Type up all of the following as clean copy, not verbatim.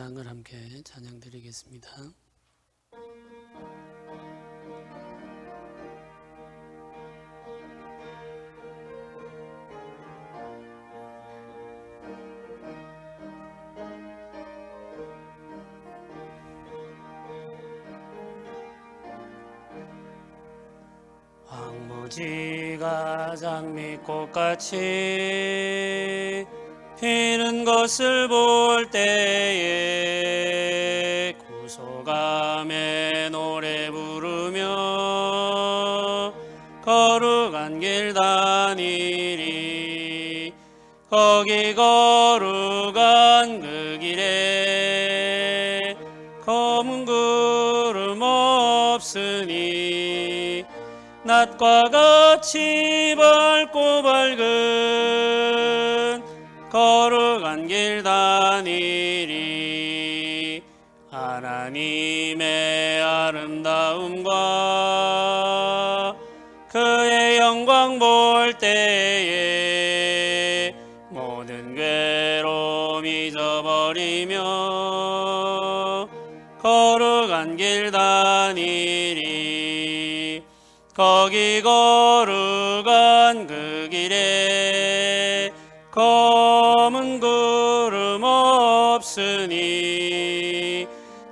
을 함께 찬양드리겠습니다. 황무지가 장미꽃같이 피는 것을 볼 때에 구소감에 노래 부르며 거룩한 길 다니리. 거기 거룩한 그 길에 검은 구름 없으니 낮과 같이 밝고 밝은 거룩한 길 다니리. 하나님의 아름다움과 그의 영광 볼 때에 모든 괴로움 잊어버리며 거룩한 길 다니리. 거기 거룩한 그 길에 검은 구름 없으니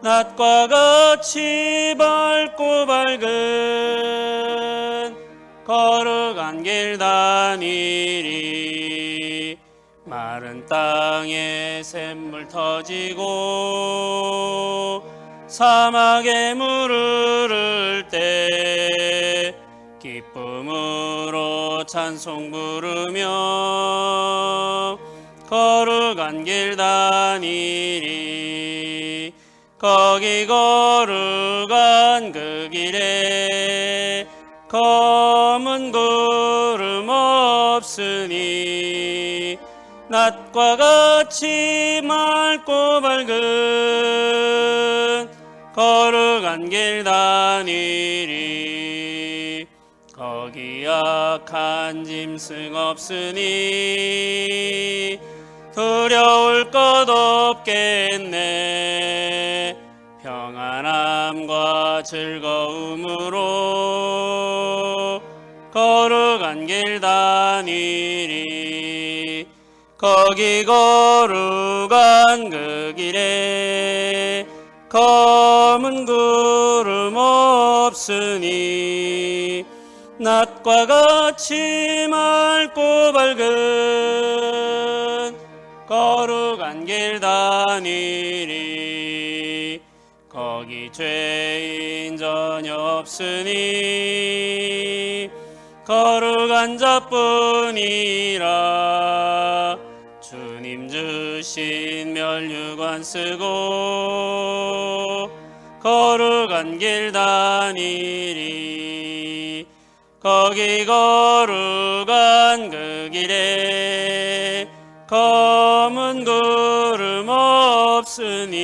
낮과 같이 밝고 밝은 거룩한 길 다니리. 마른 땅에 샘물 터지고 사막에 물 흐를 때 기쁨으로 찬송 부르며 거룩한 길 다니리. 거기 거룩한 그 길에 검은 구름 없으니 낮과 같이 맑고 밝은 거룩한 길 다니리. 거기 악한 짐승 없으니 두려울 것 없겠네. 평안함과 즐거움으로 거룩한 길 다니리. 거기 거룩한 그 길에 검은 구름 없으니 낮과 같이 맑고 밝은 거룩한 길 다니리. 거기 죄인 전혀 없으니 거룩한 자뿐이라. 주님 주신 면류관 쓰고 거룩한 길 다니리. 거기 거룩한 그 길에 검은 구름 없으니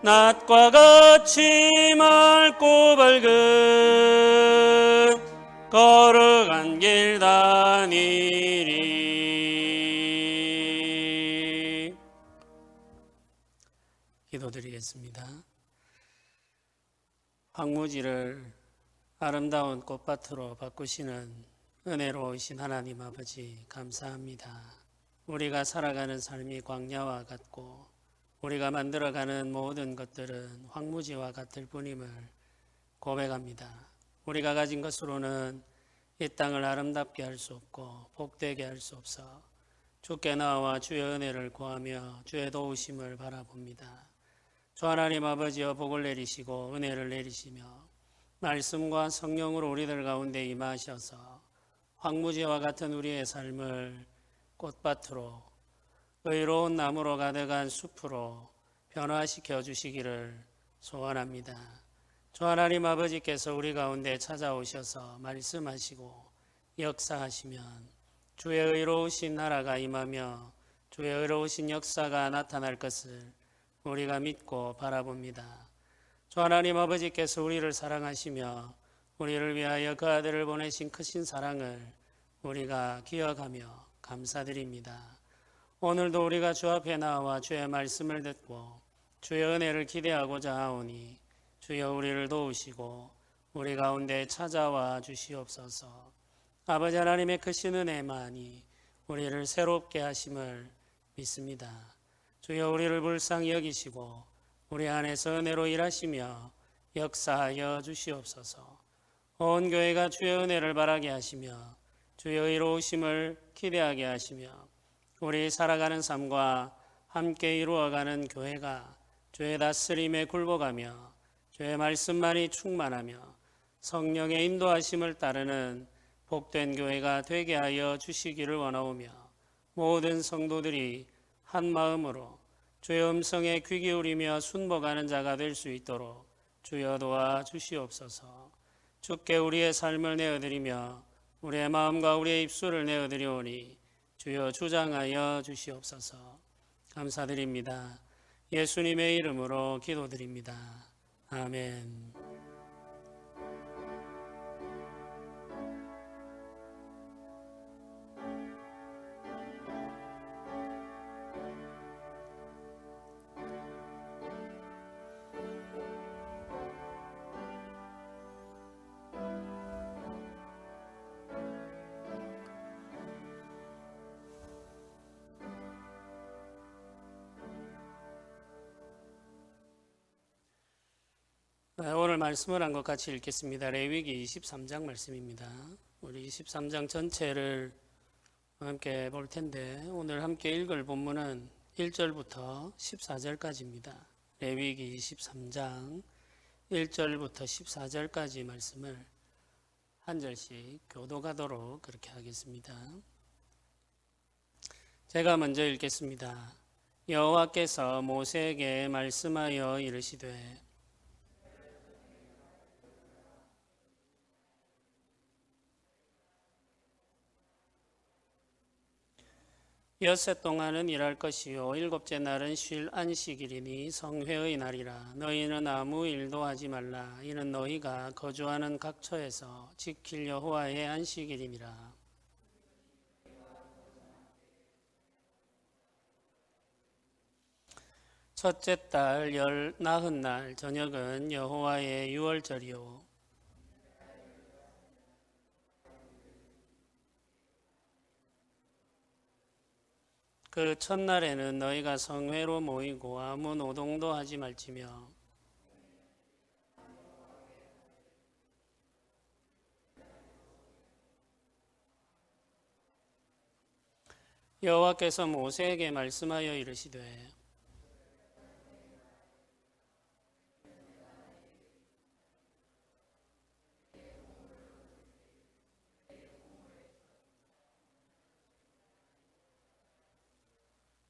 낮과 같이 맑고 밝은 거룩한 길 다니리. 기도드리겠습니다. 황무지를 아름다운 꽃밭으로 바꾸시는 은혜로우신 하나님 아버지, 감사합니다. 우리가 살아가는 삶이 광야와 같고 우리가 만들어가는 모든 것들은 황무지와 같을 뿐임을 고백합니다. 우리가 가진 것으로는 이 땅을 아름답게 할 수 없고 복되게 할 수 없어 주께 나와 주의 은혜를 구하며 주의 도우심을 바라봅니다. 주 하나님 아버지여, 복을 내리시고 은혜를 내리시며 말씀과 성령으로 우리들 가운데 임하셔서 황무지와 같은 우리의 삶을 꽃밭으로, 의로운 나무로 가득한 숲으로 변화시켜 주시기를 소원합니다. 주 하나님 아버지께서 우리 가운데 찾아오셔서 말씀하시고 역사하시면 주의 의로우신 나라가 임하며 주의 의로우신 역사가 나타날 것을 우리가 믿고 바라봅니다. 주 하나님 아버지께서 우리를 사랑하시며 우리를 위하여 그 아들을 보내신 크신 사랑을 우리가 기억하며 감사드립니다. 오늘도 우리가 주 앞에 나와 주의 말씀을 듣고 주의 은혜를 기대하고자 하오니 주여 우리를 도우시고 우리 가운데 찾아와 주시옵소서. 아버지 하나님의 크신 은혜만이 우리를 새롭게 하심을 믿습니다. 주여 우리를 불쌍히 여기시고 우리 안에서 은혜로 일하시며 역사하여 주시옵소서. 온 교회가 주의 은혜를 바라게 하시며 주의 의로우심을 기대하게 하시며 우리 살아가는 삶과 함께 이루어가는 교회가 주의 다스림에 굴복하며 주의 말씀만이 충만하며 성령의 인도하심을 따르는 복된 교회가 되게 하여 주시기를 원하오며 모든 성도들이 한 마음으로 주의 음성에 귀 기울이며 순복하는 자가 될 수 있도록 주여 도와 주시옵소서. 주께 우리의 삶을 내어드리며 우리의 마음과 우리의 입술을 내어드리오니 주여 주장하여 주시옵소서. 감사드립니다. 예수님의 이름으로 기도드립니다. 아멘. 오늘 말씀을 한 것 같이 읽겠습니다. 레위기 23장 말씀입니다. 우리 23장 전체를 함께 볼 텐데 오늘 함께 읽을 본문은 1절부터 14절까지입니다. 레위기 23장 1절부터 14절까지 말씀을 한 절씩 교도가도록 그렇게 하겠습니다. 제가 먼저 읽겠습니다. 여호와께서 모세에게 말씀하여 이르시되 엿새 동안은 일할 것이요 일곱째 날은 쉴 안식일이니 성회의 날이라. 너희는 아무 일도 하지 말라. 이는 너희가 거주하는 각 처에서 지킬 여호와의 안식일이니라. 첫째 달 나흔 날 저녁은 여호와의 유월절이요 그 첫날에는 너희가 성회로 모이고 아무 노동도 하지 말지며 여호와께서 모세에게 말씀하여 이르시되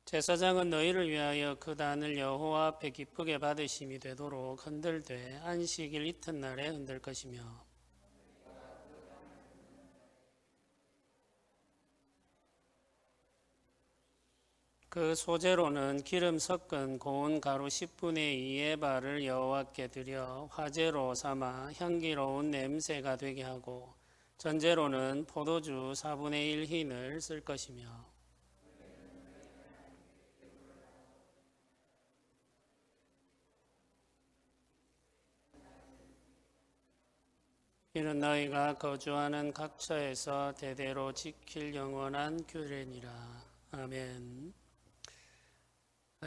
제사장은 너희를 위하여 그 단을 여호와 앞에 기쁘게 받으심이 되도록 흔들되 안식일 이튿날에 흔들 것이며 그 소재로는 기름 섞은 고운 가루 10분의 2의 발을 여호와께 드려 화제로 삼아 향기로운 냄새가 되게 하고 전제로는 포도주 4분의 1 흰을 쓸 것이며 이는 너희가 거주하는 각 처에서 대대로 지킬 영원한 규례니라. 아멘.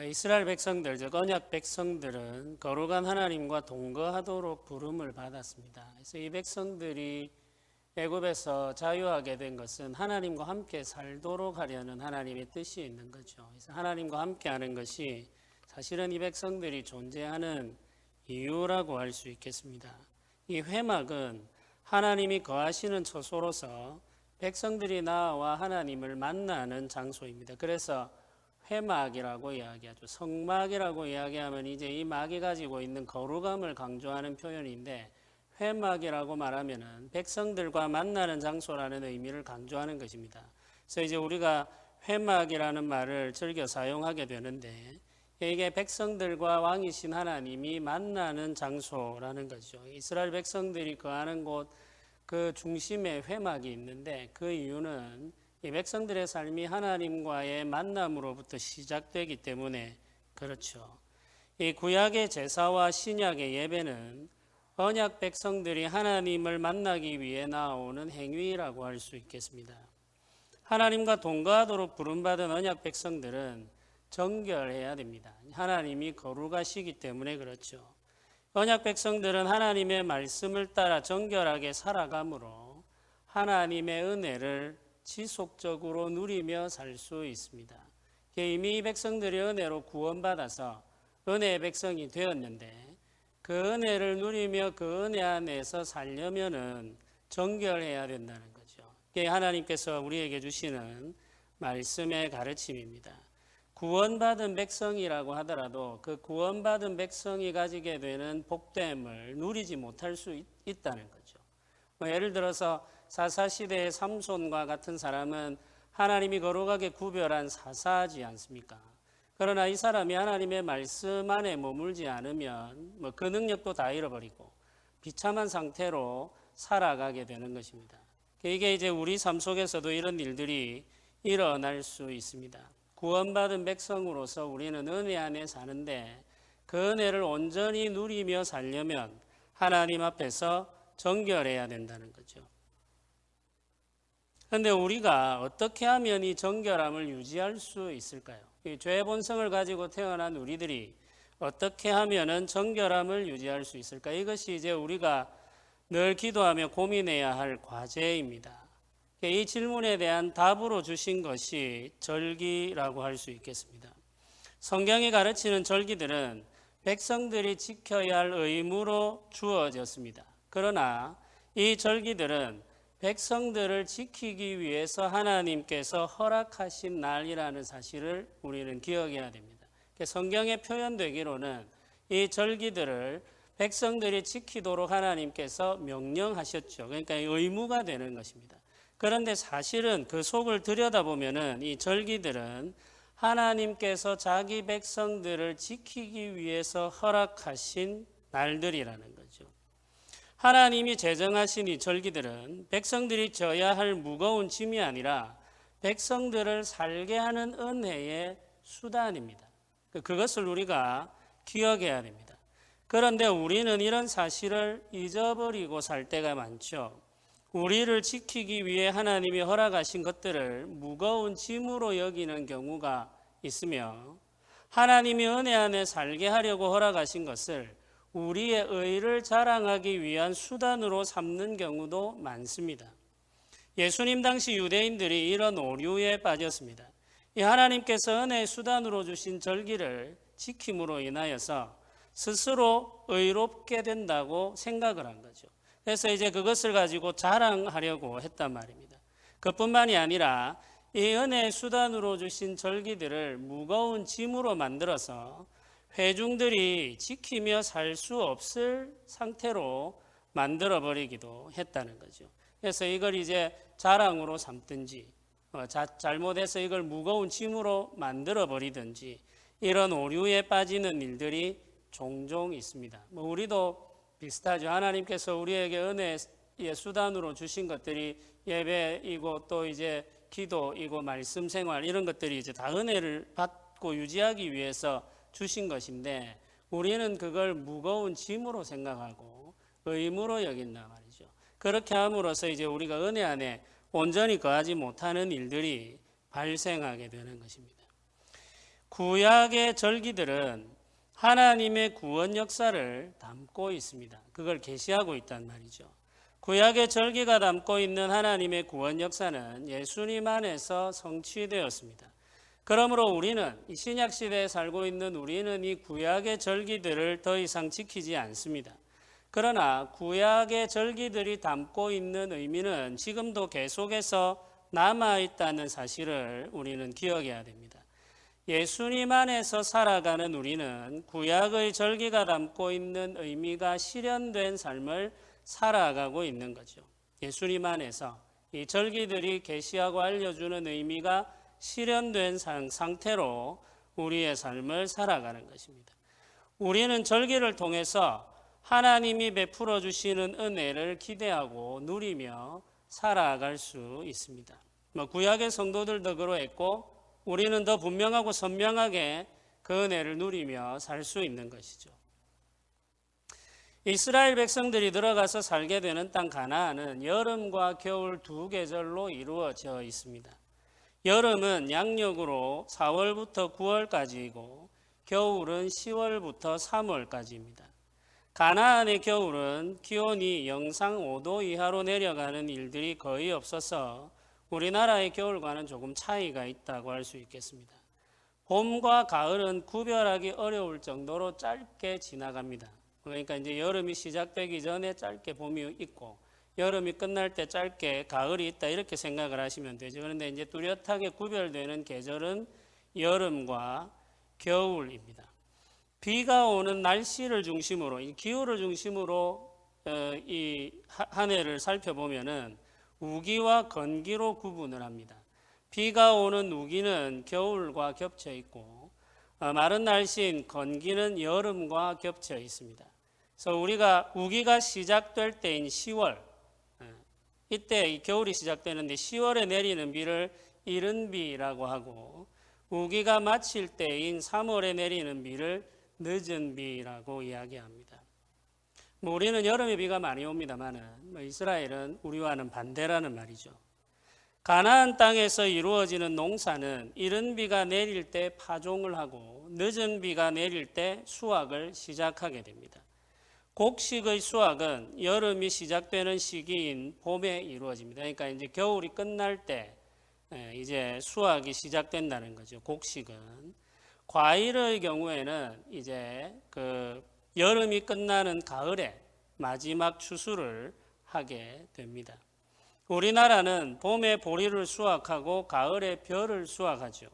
이스라엘 백성들, 즉 언약 백성들은 거룩한 하나님과 동거하도록 부름을 받았습니다. 그래서 이 백성들이 애굽에서 자유하게 된 것은 하나님과 함께 살도록 하려는 하나님의 뜻이 있는 거죠. 그래서 하나님과 함께 하는 것이 사실은 이 백성들이 존재하는 이유라고 할 수 있겠습니다. 이 회막은 하나님이 거하시는 처소로서 백성들이 나와 하나님을 만나는 장소입니다. 그래서 회막이라고 이야기하죠. 성막이라고 이야기하면 이제 이 막이 가지고 있는 거룩함을 강조하는 표현인데 회막이라고 말하면은 백성들과 만나는 장소라는 의미를 강조하는 것입니다. 그래서 이제 우리가 회막이라는 말을 즐겨 사용하게 되는데 이게 백성들과 왕이신 하나님이 만나는 장소라는 거죠. 이스라엘 백성들이 거하는 곳 그 중심에 회막이 있는데 그 이유는 이 백성들의 삶이 하나님과의 만남으로부터 시작되기 때문에 그렇죠. 이 구약의 제사와 신약의 예배는 언약 백성들이 하나님을 만나기 위해 나오는 행위라고 할 수 있겠습니다. 하나님과 동거하도록 부름받은 언약 백성들은 정결해야 됩니다. 하나님이 거룩하시기 때문에 그렇죠. 언약 백성들은 하나님의 말씀을 따라 정결하게 살아가므로 하나님의 은혜를 지속적으로 누리며 살 수 있습니다. 이미 이 백성들이 은혜로 구원받아서 은혜의 백성이 되었는데 그 은혜를 누리며 그 은혜 안에서 살려면은 정결해야 된다는 거죠. 이게 하나님께서 우리에게 주시는 말씀의 가르침입니다. 구원받은 백성이라고 하더라도 그 구원받은 백성이 가지게 되는 복됨을 누리지 못할 수 있다는 거죠. 예를 들어서 사사시대의 삼손과 같은 사람은 하나님이 거룩하게 구별한 사사지 않습니까? 그러나 이 사람이 하나님의 말씀 안에 머물지 않으면 그 능력도 다 잃어버리고 비참한 상태로 살아가게 되는 것입니다. 이게 이제 우리 삶 속에서도 이런 일들이 일어날 수 있습니다. 구원받은 백성으로서 우리는 은혜 안에 사는데 그 은혜를 온전히 누리며 살려면 하나님 앞에서 정결해야 된다는 거죠. 그런데 우리가 어떻게 하면 이 정결함을 유지할 수 있을까요? 이 죄의 본성을 가지고 태어난 우리들이 어떻게 하면 정결함을 유지할 수 있을까? 이것이 이제 우리가 늘 기도하며 고민해야 할 과제입니다. 이 질문에 대한 답으로 주신 것이 절기라고 할 수 있겠습니다. 성경이 가르치는 절기들은 백성들이 지켜야 할 의무로 주어졌습니다. 그러나 이 절기들은 백성들을 지키기 위해서 하나님께서 허락하신 날이라는 사실을 우리는 기억해야 됩니다. 성경에 표현되기로는 이 절기들을 백성들이 지키도록 하나님께서 명령하셨죠. 그러니까 의무가 되는 것입니다. 그런데 사실은 그 속을 들여다보면은 이 절기들은 하나님께서 자기 백성들을 지키기 위해서 허락하신 날들이라는 거죠. 하나님이 제정하신 이 절기들은 백성들이 져야 할 무거운 짐이 아니라 백성들을 살게 하는 은혜의 수단입니다. 그것을 우리가 기억해야 됩니다. 그런데 우리는 이런 사실을 잊어버리고 살 때가 많죠. 우리를 지키기 위해 하나님이 허락하신 것들을 무거운 짐으로 여기는 경우가 있으며 하나님이 은혜 안에 살게 하려고 허락하신 것을 우리의 의를 자랑하기 위한 수단으로 삼는 경우도 많습니다. 예수님 당시 유대인들이 이런 오류에 빠졌습니다. 이 하나님께서 은혜의 수단으로 주신 절기를 지킴으로 인하여서 스스로 의롭게 된다고 생각을 한 거죠. 그래서 이제 그것을 가지고 자랑하려고 했단 말입니다. 그뿐만이 아니라 이 은혜의 수단으로 주신 절기들을 무거운 짐으로 만들어서 회중들이 지키며 살 수 없을 상태로 만들어버리기도 했다는 거죠. 그래서 이걸 이제 자랑으로 삼든지 잘못해서 이걸 무거운 짐으로 만들어버리든지 이런 오류에 빠지는 일들이 종종 있습니다. 우리도 비슷하죠. 하나님께서 우리에게 은혜의 수단으로 주신 것들이 예배이고 또 이제 기도이고 말씀 생활 이런 것들이 이제 다 은혜를 받고 유지하기 위해서 주신 것인데 우리는 그걸 무거운 짐으로 생각하고 의무로 여긴단 말이죠. 그렇게 함으로써 이제 우리가 은혜 안에 온전히 거하지 못하는 일들이 발생하게 되는 것입니다. 구약의 절기들은 하나님의 구원 역사를 담고 있습니다. 그걸 계시하고 있단 말이죠. 구약의 절기가 담고 있는 하나님의 구원 역사는 예수님 안에서 성취되었습니다. 그러므로 우리는 이 신약 시대에 살고 있는 우리는 이 구약의 절기들을 더 이상 지키지 않습니다. 그러나 구약의 절기들이 담고 있는 의미는 지금도 계속해서 남아있다는 사실을 우리는 기억해야 됩니다. 예수님 안에서 살아가는 우리는 구약의 절기가 담고 있는 의미가 실현된 삶을 살아가고 있는 거죠. 예수님 안에서 이 절기들이 계시하고 알려주는 의미가 실현된 상태로 우리의 삶을 살아가는 것입니다. 우리는 절기를 통해서 하나님이 베풀어 주시는 은혜를 기대하고 누리며 살아갈 수 있습니다. 구약의 성도들도 그러했고 우리는 더 분명하고 선명하게 그 은혜를 누리며 살 수 있는 것이죠. 이스라엘 백성들이 들어가서 살게 되는 땅 가나안은 여름과 겨울 두 계절로 이루어져 있습니다. 여름은 양력으로 4월부터 9월까지이고 겨울은 10월부터 3월까지입니다. 가나안의 겨울은 기온이 영상 5도 이하로 내려가는 일들이 거의 없어서 우리나라의 겨울과는 조금 차이가 있다고 할 수 있겠습니다. 봄과 가을은 구별하기 어려울 정도로 짧게 지나갑니다. 그러니까 이제 여름이 시작되기 전에 짧게 봄이 있고 여름이 끝날 때 짧게 가을이 있다 이렇게 생각을 하시면 되죠. 그런데 이제 뚜렷하게 구별되는 계절은 여름과 겨울입니다. 비가 오는 날씨를 중심으로 이 기후를 중심으로 이 한 해를 살펴보면은 우기와 건기로 구분을 합니다. 비가 오는 우기는 겨울과 겹쳐 있고 마른 날씨인 건기는 여름과 겹쳐 있습니다. 그래서 우리가 우기가 시작될 때인 10월, 이때 겨울이 시작되는데 10월에 내리는 비를 이른 비라고 하고 우기가 마칠 때인 3월에 내리는 비를 늦은 비라고 이야기합니다. 우리는 여름에 비가 많이 옵니다만 이스라엘은 우리와는 반대라는 말이죠. 가나안 땅에서 이루어지는 농사는 이른 비가 내릴 때 파종을 하고 늦은 비가 내릴 때 수확을 시작하게 됩니다. 곡식의 수확은 여름이 시작되는 시기인 봄에 이루어집니다. 그러니까 이제 겨울이 끝날 때 이제 수확이 시작된다는 거죠. 곡식은. 과일의 경우에는 이제 그 여름이 끝나는 가을에 마지막 추수를 하게 됩니다. 우리나라는 봄에 보리를 수확하고 가을에 벼를 수확하죠.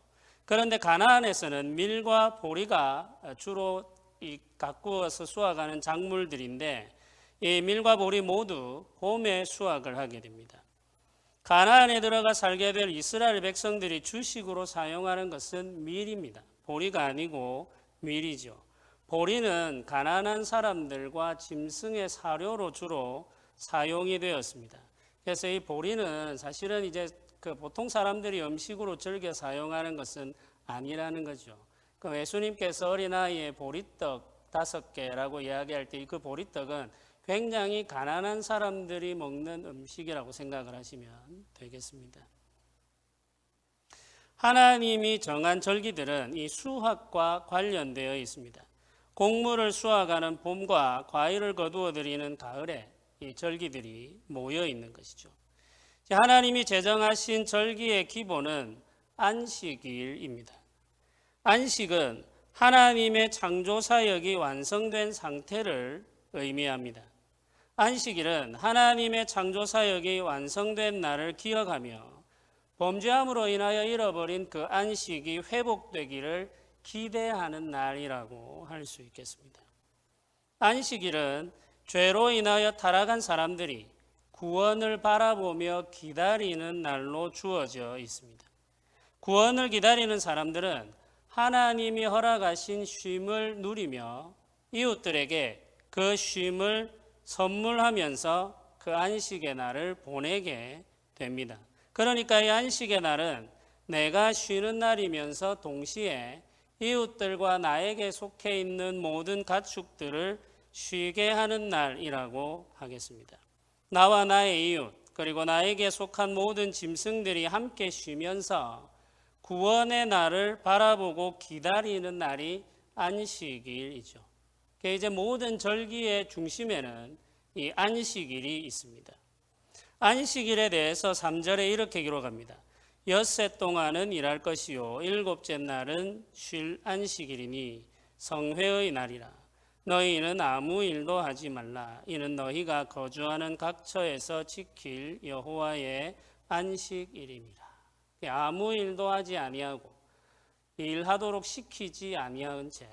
그런데 가나안에서는 밀과 보리가 주로 가꾸어서 수확하는 작물들인데 이 밀과 보리 모두 봄에 수확을 하게 됩니다. 가나안에 들어가 살게 될 이스라엘 백성들이 주식으로 사용하는 것은 밀입니다. 보리가 아니고 밀이죠. 보리는 가난한 사람들과 짐승의 사료로 주로 사용이 되었습니다. 그래서 이 보리는 사실은 이제 그 보통 사람들이 음식으로 즐겨 사용하는 것은 아니라는 거죠. 그 예수님께서 어린아이의 보리떡 5개라고 이야기할 때 그 보리떡은 굉장히 가난한 사람들이 먹는 음식이라고 생각을 하시면 되겠습니다. 하나님이 정한 절기들은 이 수확과 관련되어 있습니다. 곡물을 수확하는 봄과 과일을 거두어 들이는 가을에 이 절기들이 모여 있는 것이죠. 하나님이 제정하신 절기의 기본은 안식일입니다. 안식은 하나님의 창조 사역이 완성된 상태를 의미합니다. 안식일은 하나님의 창조 사역이 완성된 날을 기억하며 범죄함으로 인하여 잃어버린 그 안식이 회복되기를 기대하는 날이라고 할 수 있겠습니다. 안식일은 죄로 인하여 타락한 사람들이 구원을 바라보며 기다리는 날로 주어져 있습니다. 구원을 기다리는 사람들은 하나님이 허락하신 쉼을 누리며 이웃들에게 그 쉼을 선물하면서 그 안식의 날을 보내게 됩니다. 그러니까 이 안식의 날은 내가 쉬는 날이면서 동시에 이웃들과 나에게 속해 있는 모든 가축들을 쉬게 하는 날이라고 하겠습니다. 나와 나의 이웃 그리고 나에게 속한 모든 짐승들이 함께 쉬면서 구원의 날을 바라보고 기다리는 날이 안식일이죠. 이제 모든 절기의 중심에는 이 안식일이 있습니다. 안식일에 대해서 3절에 이렇게 기록합니다. 엿새 동안은 일할 것이요 일곱째 날은 쉴 안식일이니 성회의 날이라. 너희는 아무 일도 하지 말라. 이는 너희가 거주하는 각처에서 지킬 여호와의 안식일입니다. 아무 일도 하지 아니하고 일하도록 시키지 아니한 채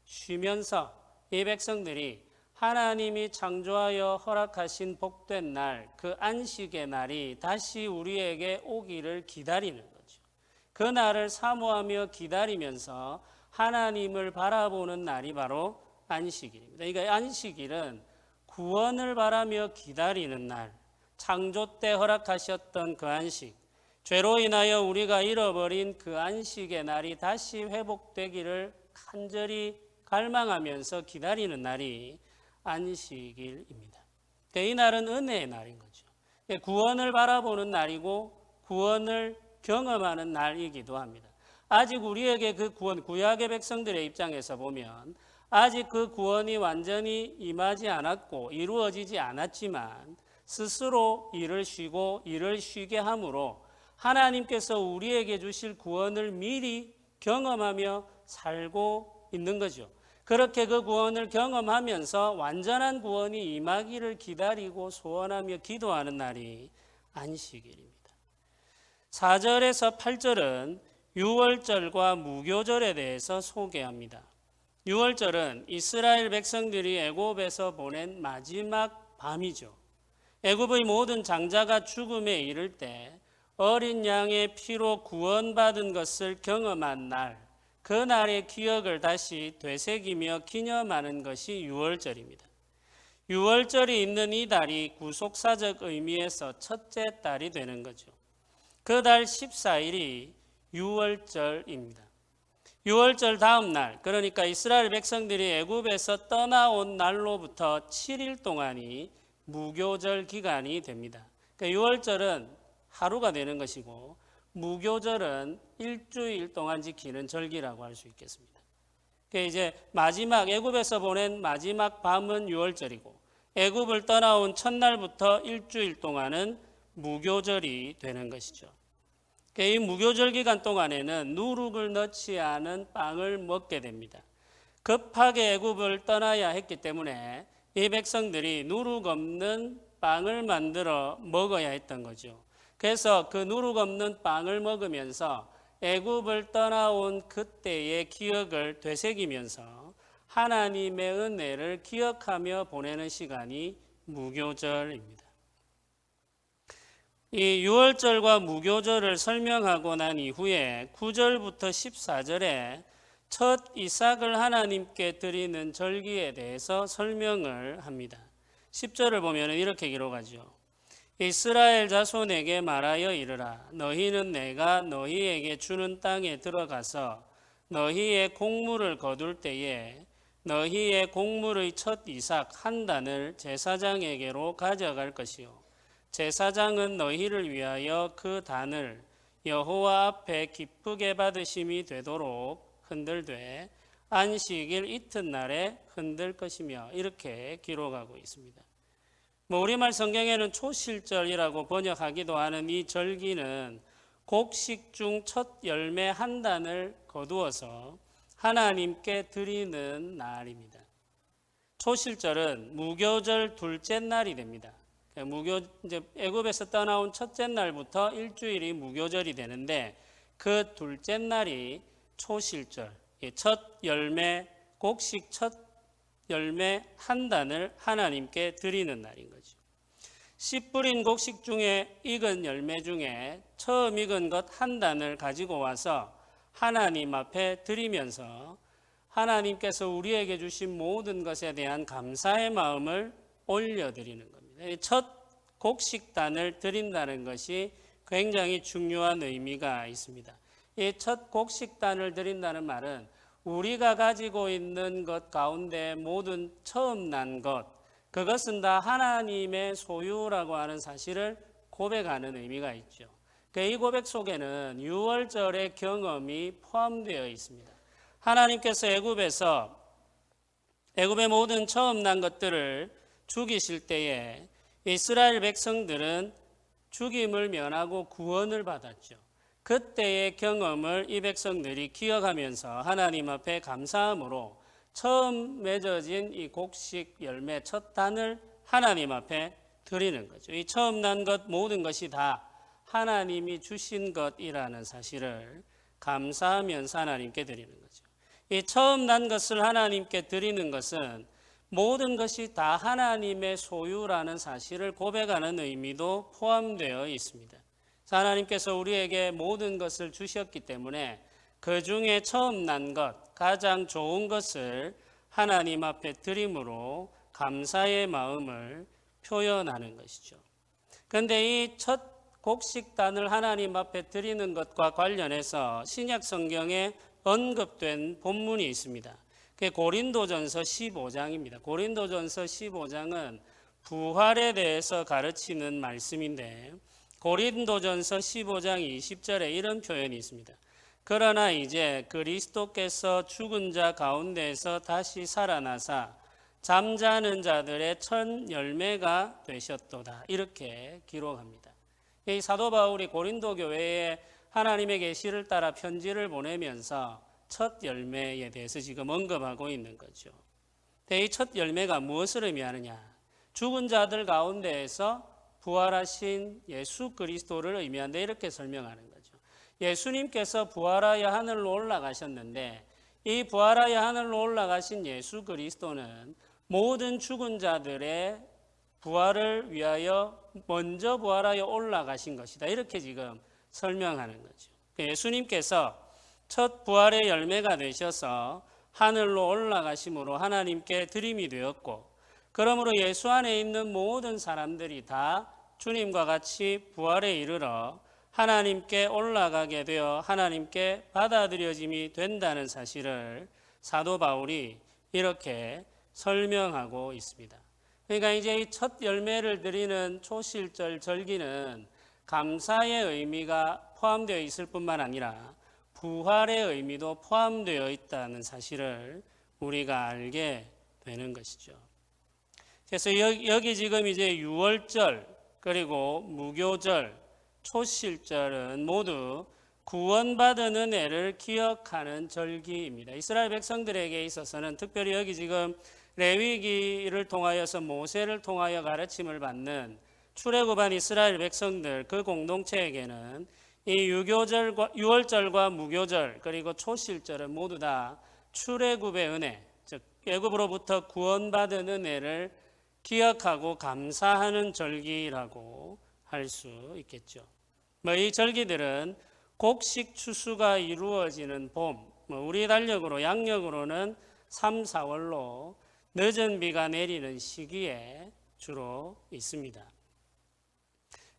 쉬면서 이 백성들이 하나님이 창조하여 허락하신 복된 날, 그 안식의 날이 다시 우리에게 오기를 기다리는 거죠. 그 날을 사모하며 기다리면서 하나님을 바라보는 날이 바로 안식일입니다. 그러니까 안식일은 구원을 바라며 기다리는 날, 창조 때 허락하셨던 그 안식, 죄로 인하여 우리가 잃어버린 그 안식의 날이 다시 회복되기를 간절히 갈망하면서 기다리는 날이 안식일입니다. 이 날은 은혜의 날인 거죠. 구원을 바라보는 날이고 구원을 경험하는 날이기도 합니다. 아직 우리에게 그 구원, 구약의 백성들의 입장에서 보면 아직 그 구원이 완전히 임하지 않았고 이루어지지 않았지만 스스로 일을 쉬고 일을 쉬게 함으로 하나님께서 우리에게 주실 구원을 미리 경험하며 살고 있는 거죠. 그렇게 그 구원을 경험하면서 완전한 구원이 임하기를 기다리고 소원하며 기도하는 날이 안식일입니다. 4절에서 8절은 유월절과 무교절에 대해서 소개합니다. 유월절은 이스라엘 백성들이 애굽에서 보낸 마지막 밤이죠. 애굽의 모든 장자가 죽음에 이를 때 어린 양의 피로 구원받은 것을 경험한 날, 그 날의 기억을 다시 되새기며 기념하는 것이 유월절입니다. 유월절이 있는 이 달이 구속사적 의미에서 첫째 달이 되는 거죠. 그 달 14일이 유월절입니다. 유월절 다음 날, 그러니까 이스라엘 백성들이 애굽에서 떠나온 날로부터 7일 동안이 무교절 기간이 됩니다. 그러니까 유월절은 하루가 되는 것이고 무교절은 일주일 동안 지키는 절기라고 할 수 있겠습니다. 그러니까 이제 마지막 애굽에서 보낸 마지막 밤은 유월절이고 애굽을 떠나온 첫날부터 일주일 동안은 무교절이 되는 것이죠. 이 무교절 기간 동안에는 누룩을 넣지 않은 빵을 먹게 됩니다. 급하게 애굽을 떠나야 했기 때문에 이 백성들이 누룩 없는 빵을 만들어 먹어야 했던 거죠. 그래서 그 누룩 없는 빵을 먹으면서 애굽을 떠나온 그때의 기억을 되새기면서 하나님의 은혜를 기억하며 보내는 시간이 무교절입니다. 이 유월절과 무교절을 설명하고 난 이후에 9절부터 14절에 첫 이삭을 하나님께 드리는 절기에 대해서 설명을 합니다. 10절을 보면 이렇게 기록하죠. 이스라엘 자손에게 말하여 이르라. 너희는 내가 너희에게 주는 땅에 들어가서 너희의 곡물을 거둘 때에 너희의 곡물의 첫 이삭 한 단을 제사장에게로 가져갈 것이요. 제사장은 너희를 위하여 그 단을 여호와 앞에 기쁘게 받으심이 되도록 흔들되 안식일 이튿날에 흔들 것이며 이렇게 기록하고 있습니다. 우리말 성경에는 초실절이라고 번역하기도 하는 이 절기는 곡식 중 첫 열매 한 단을 거두어서 하나님께 드리는 날입니다. 초실절은 무교절 둘째 날이 됩니다. 이제 애굽에서 떠나온 첫째 날부터 일주일이 무교절이 되는데 그 둘째 날이 초실절, 첫 열매, 곡식 첫 열매 한 단을 하나님께 드리는 날인 거죠. 씨 뿌린 곡식 중에 익은 열매 중에 처음 익은 것 한 단을 가지고 와서 하나님 앞에 드리면서 하나님께서 우리에게 주신 모든 것에 대한 감사의 마음을 올려드리는 겁니다. 첫 곡식단을 드린다는 것이 굉장히 중요한 의미가 있습니다. 이 첫 곡식단을 드린다는 말은 우리가 가지고 있는 것 가운데 모든 처음 난 것, 그것은 다 하나님의 소유라고 하는 사실을 고백하는 의미가 있죠. 이 고백 속에는 유월절의 경험이 포함되어 있습니다. 하나님께서 애굽의 모든 처음 난 것들을 죽이실 때에 이스라엘 백성들은 죽임을 면하고 구원을 받았죠. 그때의 경험을 이 백성들이 기억하면서 하나님 앞에 감사함으로 처음 맺어진 이 곡식 열매 첫 단을 하나님 앞에 드리는 거죠. 이 처음 난 것 모든 것이 다 하나님이 주신 것이라는 사실을 감사하면서 하나님께 드리는 거죠. 이 처음 난 것을 하나님께 드리는 것은 모든 것이 다 하나님의 소유라는 사실을 고백하는 의미도 포함되어 있습니다. 하나님께서 우리에게 모든 것을 주셨기 때문에 그 중에 처음 난 것, 가장 좋은 것을 하나님 앞에 드림으로 감사의 마음을 표현하는 것이죠. 그런데 이 첫 곡식단을 하나님 앞에 드리는 것과 관련해서 신약 성경에 언급된 본문이 있습니다. 그게 고린도전서 15장입니다. 고린도전서 15장은 부활에 대해서 가르치는 말씀인데 고린도전서 15장 20절에 이런 표현이 있습니다. 그러나 이제 그리스도께서 죽은 자 가운데서 다시 살아나사 잠자는 자들의 첫 열매가 되셨도다. 이렇게 기록합니다. 이 사도 바울이 고린도 교회에 하나님의 계시를 따라 편지를 보내면서 첫 열매에 대해서 지금 언급하고 있는 거죠. 이 첫 열매가 무엇을 의미하느냐? 죽은 자들 가운데에서 부활하신 예수 그리스도를 의미한다. 이렇게 설명하는 거죠. 예수님께서 부활하여 하늘로 올라가셨는데 이 부활하여 하늘로 올라가신 예수 그리스도는 모든 죽은 자들의 부활을 위하여 먼저 부활하여 올라가신 것이다. 이렇게 지금 설명하는 거죠. 예수님께서 첫 부활의 열매가 되셔서 하늘로 올라가심으로 하나님께 드림이 되었고, 그러므로 예수 안에 있는 모든 사람들이 다 주님과 같이 부활에 이르러 하나님께 올라가게 되어 하나님께 받아들여짐이 된다는 사실을 사도 바울이 이렇게 설명하고 있습니다. 그러니까 이제 이 첫 열매를 드리는 초실절 절기는 감사의 의미가 포함되어 있을 뿐만 아니라 부활의 의미도 포함되어 있다는 사실을 우리가 알게 되는 것이죠. 그래서 여기 지금 이제 유월절 그리고 무교절, 초실절은 모두 구원받은 은혜를 기억하는 절기입니다. 이스라엘 백성들에게 있어서는 특별히 여기 지금 레위기를 통하여서 모세를 통하여 가르침을 받는 출애굽한 이스라엘 백성들 그 공동체에게는 이 유월절과 무교절 그리고 초실절은 모두 다 출애굽의 은혜, 즉 애굽으로부터 구원받은 은혜를 기억하고 감사하는 절기라고 할 수 있겠죠. 이 절기들은 곡식 추수가 이루어지는 봄, 우리 달력으로 양력으로는 3, 4월로 늦은 비가 내리는 시기에 주로 있습니다.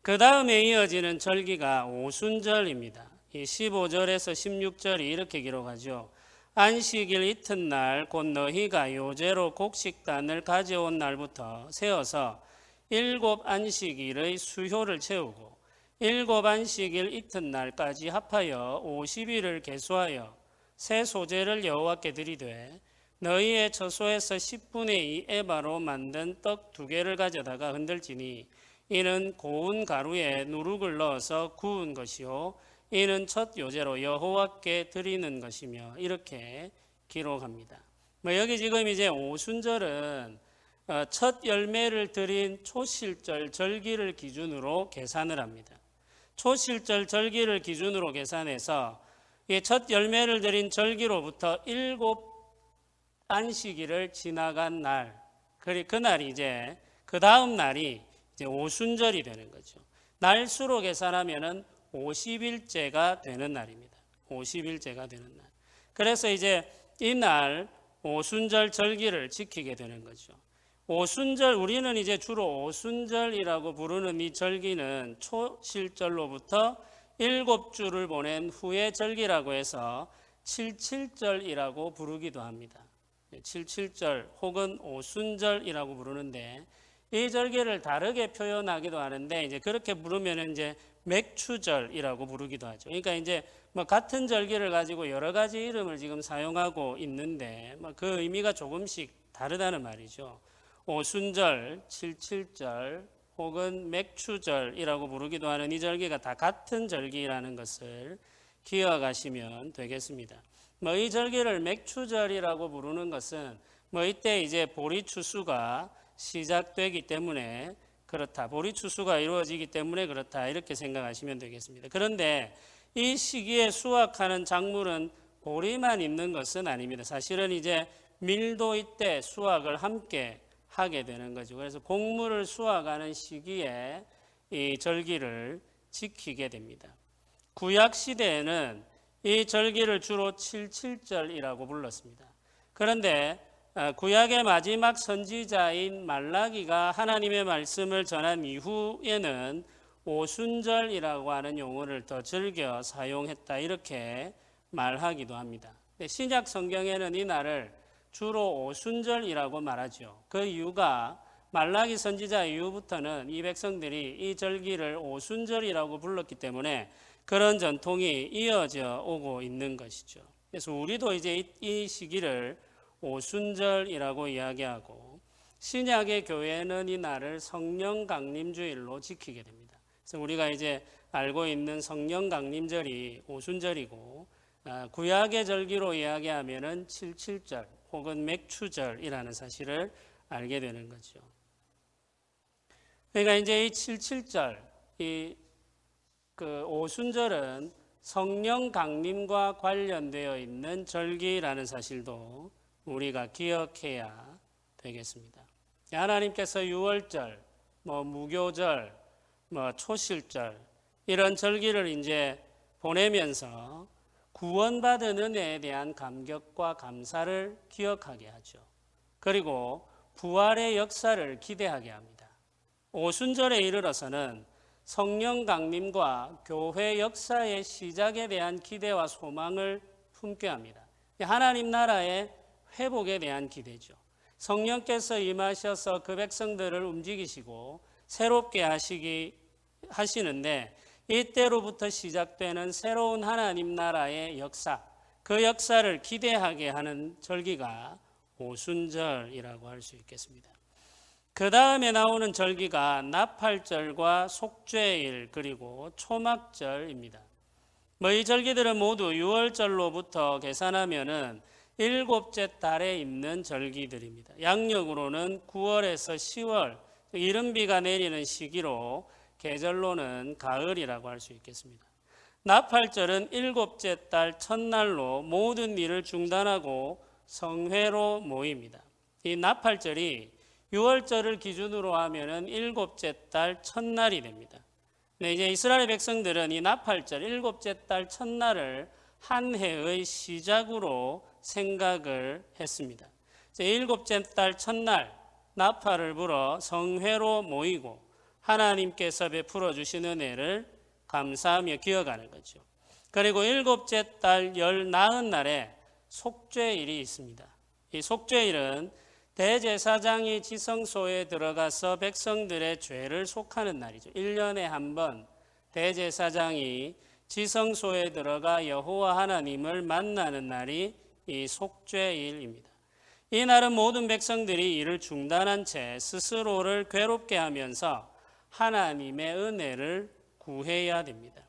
그 다음에 이어지는 절기가 오순절입니다. 이 15절에서 16절이 이렇게 기록하죠. 안식일 이튿날 곧 너희가 요제로 곡식단을 가져온 날부터 세어서 7 안식일의 수효를 채우고 7 안식일 이튿날까지 합하여 50일을 계수하여 새 소재를 여호와께 드리되 너희의 처소에서 10분의 2 에바로 만든 떡 2개를 가져다가 흔들지니 이는 고운 가루에 누룩을 넣어서 구운 것이요 이는 첫 요제로 여호와께 드리는 것이며 이렇게 기록합니다. 여기 지금 이제 오순절은 첫 열매를 드린 초실절 절기를 기준으로 계산을 합니다. 초실절 절기를 기준으로 계산해서 첫 열매를 드린 절기로부터 7 안식일을 지나간 날, 그날이 이제 그 다음 날이 이제 오순절이 되는 거죠. 날수로 계산하면은 50일째가 되는 날입니다. 50일째가 되는 날. 그래서 이제 이날 오순절 절기를 지키게 되는 거죠. 오순절, 우리는 이제 주로 오순절이라고 부르는 이 절기는 초실절로부터 7주를 보낸 후의 절기라고 해서 77절이라고 부르기도 합니다. 77절 혹은 오순절이라고 부르는데 이 절기를 다르게 표현하기도 하는데 이제 그렇게 부르면 이제 맥추절이라고 부르기도 하죠. 그러니까 이제 같은 절기를 가지고 여러 가지 이름을 지금 사용하고 있는데 그 의미가 조금씩 다르다는 말이죠. 오순절, 77절 혹은 맥추절이라고 부르기도 하는 이 절기가 다 같은 절기라는 것을 기억하시면 되겠습니다. 이 절기를 맥추절이라고 부르는 것은 이때 이제 보리 추수가 시작되기 때문에 그렇다. 보리 추수가 이루어지기 때문에 그렇다. 이렇게 생각하시면 되겠습니다. 그런데 이 시기에 수확하는 작물은 보리만 있는 것은 아닙니다. 사실은 이제 밀도 이때 수확을 함께 하게 되는 거죠. 그래서 곡물을 수확하는 시기에 이 절기를 지키게 됩니다. 구약 시대에는 이 절기를 주로 77절이라고 불렀습니다. 그런데 구약의 마지막 선지자인 말라기가 하나님의 말씀을 전한 이후에는 오순절이라고 하는 용어를 더 즐겨 사용했다 이렇게 말하기도 합니다. 신약 성경에는 이 날을 주로 오순절이라고 말하죠. 그 이유가 말라기 선지자 이후부터는 이 백성들이 이 절기를 오순절이라고 불렀기 때문에 그런 전통이 이어져 오고 있는 것이죠. 그래서 우리도 이제 이 시기를 오순절이라고 이야기하고 신약의 교회는 이 날을 성령 강림주일로 지키게 됩니다. 그래서 우리가 이제 알고 있는 성령 강림절이 오순절이고 구약의 절기로 이야기하면은 77절 혹은 맥추절이라는 사실을 알게 되는 거죠. 그러니까 이제 이 77절, 그 오순절은 성령 강림과 관련되어 있는 절기라는 사실도 우리가 기억해야 되겠습니다. 하나님께서 유월절, 무교절, 초실절 이런 절기를 이제 보내면서 구원받은 은혜에 대한 감격과 감사를 기억하게 하죠. 그리고 부활의 역사를 기대하게 합니다. 오순절에 이르러서는 성령 강림과 교회 역사의 시작에 대한 기대와 소망을 품게 합니다. 하나님 나라의 회복에 대한 기대죠. 성령께서 임하셔서 그 백성들을 움직이시고 새롭게 하시는데 이때로부터 시작되는 새로운 하나님 나라의 역사, 그 역사를 기대하게 하는 절기가 오순절이라고 할 수 있겠습니다. 그 다음에 나오는 절기가 나팔절과 속죄일 그리고 초막절입니다. 이 절기들은 모두 6월절로부터 계산하면은 7째 달에 있는 절기들입니다. 양력으로는 9월에서 10월, 이른비가 내리는 시기로 계절로는 가을이라고 할 수 있겠습니다. 나팔절은 7째 달 첫날로 모든 일을 중단하고 성회로 모입니다. 이 나팔절이 6월절을 기준으로 하면은 7째 달 첫날이 됩니다. 네, 이제 이스라엘 백성들은 이 나팔절 7째 달 첫날을 한 해의 시작으로 생각을 했습니다. 7째 달 첫날 나팔을 불어 성회로 모이고 하나님께서 베풀어 주신 은혜를 감사하며 기억하는 거죠. 그리고 7째 달 열 나은 날에 속죄일이 있습니다. 이 속죄일은 대제사장이 지성소에 들어가서 백성들의 죄를 속하는 날이죠. 1년에 한 번 대제사장이 지성소에 들어가 여호와 하나님을 만나는 날이 이 속죄일입니다. 이 날은 모든 백성들이 일을 중단한 채 스스로를 괴롭게 하면서 하나님의 은혜를 구해야 됩니다.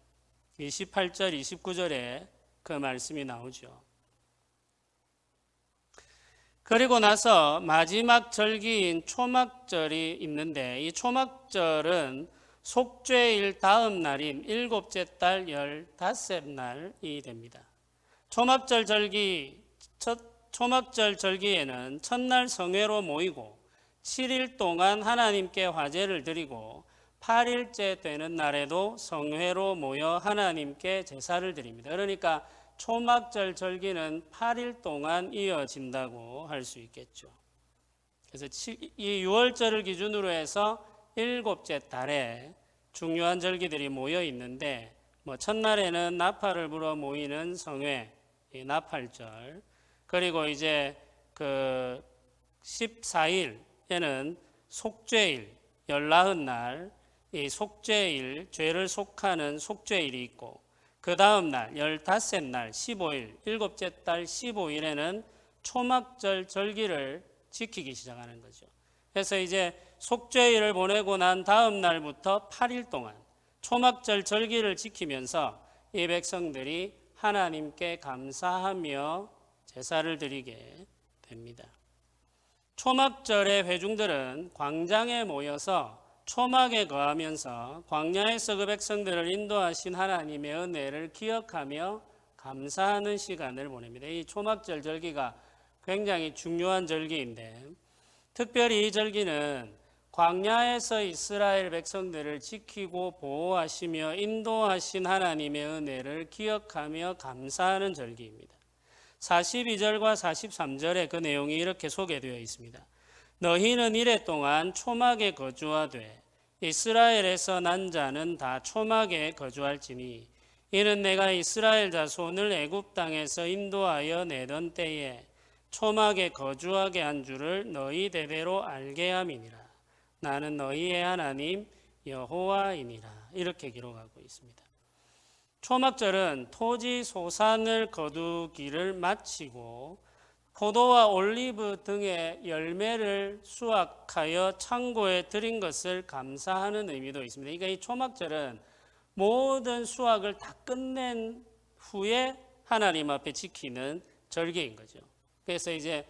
28절, 29절에 그 말씀이 나오죠. 그리고 나서 마지막 절기인 초막절이 있는데 이 초막절은 속죄일 다음 날인 7째 달 15날이 됩니다. 초막절 절기에는 첫날 성회로 모이고 7일 동안 하나님께 화제를 드리고 8일째 되는 날에도 성회로 모여 하나님께 제사를 드립니다. 그러니까 초막절 절기는 8일 동안 이어진다고 할 수 있겠죠. 그래서 이 6월절을 기준으로 해서 7째 달에 중요한 절기들이 모여 있는데 첫날에는 나팔을 불어 모이는 성회, 나팔절, 그리고 이제 그 14일에는 속죄일, 열나흔 날, 이 속죄일, 죄를 속하는 속죄일이 있고 그 다음 날 15날 15일 7째 달 15일에는 초막절 절기를 지키기 시작하는 거죠. 그래서 이제 속죄일을 보내고 난 다음 날부터 8일 동안 초막절 절기를 지키면서 이 백성들이 하나님께 감사하며 제사를 드리게 됩니다. 초막절의 회중들은 광장에 모여서 초막에 거하면서 광야에서 그 백성들을 인도하신 하나님의 은혜를 기억하며 감사하는 시간을 보냅니다. 이 초막절 절기가 굉장히 중요한 절기인데 특별히 이 절기는 광야에서 이스라엘 백성들을 지키고 보호하시며 인도하신 하나님의 은혜를 기억하며 감사하는 절기입니다. 42절과 43절에 그 내용이 이렇게 소개되어 있습니다. 너희는 이래 동안 초막에 거주하되 이스라엘에서 난 자는 다 초막에 거주할지니 이는 내가 이스라엘 자손을 애굽 땅에서 인도하여 내던 때에 초막에 거주하게 한 줄을 너희 대대로 알게 함이니라. 나는 너희의 하나님 여호와이니라. 이렇게 기록하고 있습니다. 초막절은 토지 소산을 거두기를 마치고 포도와 올리브 등의 열매를 수확하여 창고에 들인 것을 감사하는 의미도 있습니다. 그러니까 이 초막절은 모든 수확을 다 끝낸 후에 하나님 앞에 지키는 절기인 거죠. 그래서 이제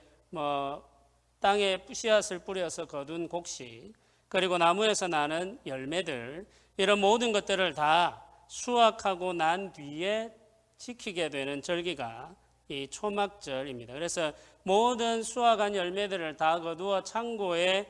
땅에 씨앗을 뿌려서 거둔 곡식, 그리고 나무에서 나는 열매들, 이런 모든 것들을 다 수확하고 난 뒤에 지키게 되는 절기가 이 초막절입니다. 그래서 모든 수확한 열매들을 다 거두어 창고에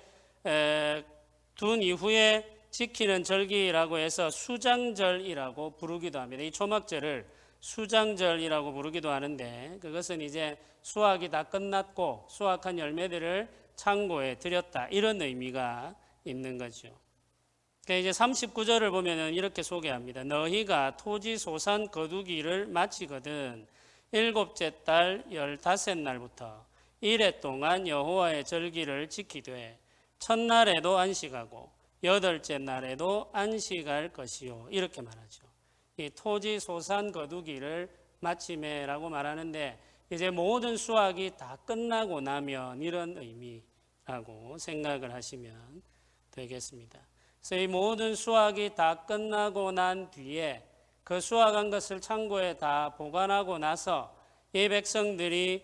둔 이후에 지키는 절기라고 해서 수장절이라고 부르기도 합니다. 이 초막절을 수장절이라고 부르기도 하는데, 그것은 이제 수확이 다 끝났고 수확한 열매들을 창고에 들였다, 이런 의미가 있는 거죠. 이제 39절을 보면은 이렇게 소개합니다. 너희가 토지 소산 거두기를 마치거든 일곱째 달 15날부터 이래 동안 여호와의 절기를 지키되 첫날에도 안식하고 여덟째 날에도 안식할 것이요. 이렇게 말하죠. 이 토지 소산 거두기를 마침에라고 말하는데, 이제 모든 수확이 다 끝나고 나면 이런 의미라고 생각을 하시면 되겠습니다. 그래서 이 모든 수확이 다 끝나고 난 뒤에 그 수확한 것을 창고에 다 보관하고 나서 이 백성들이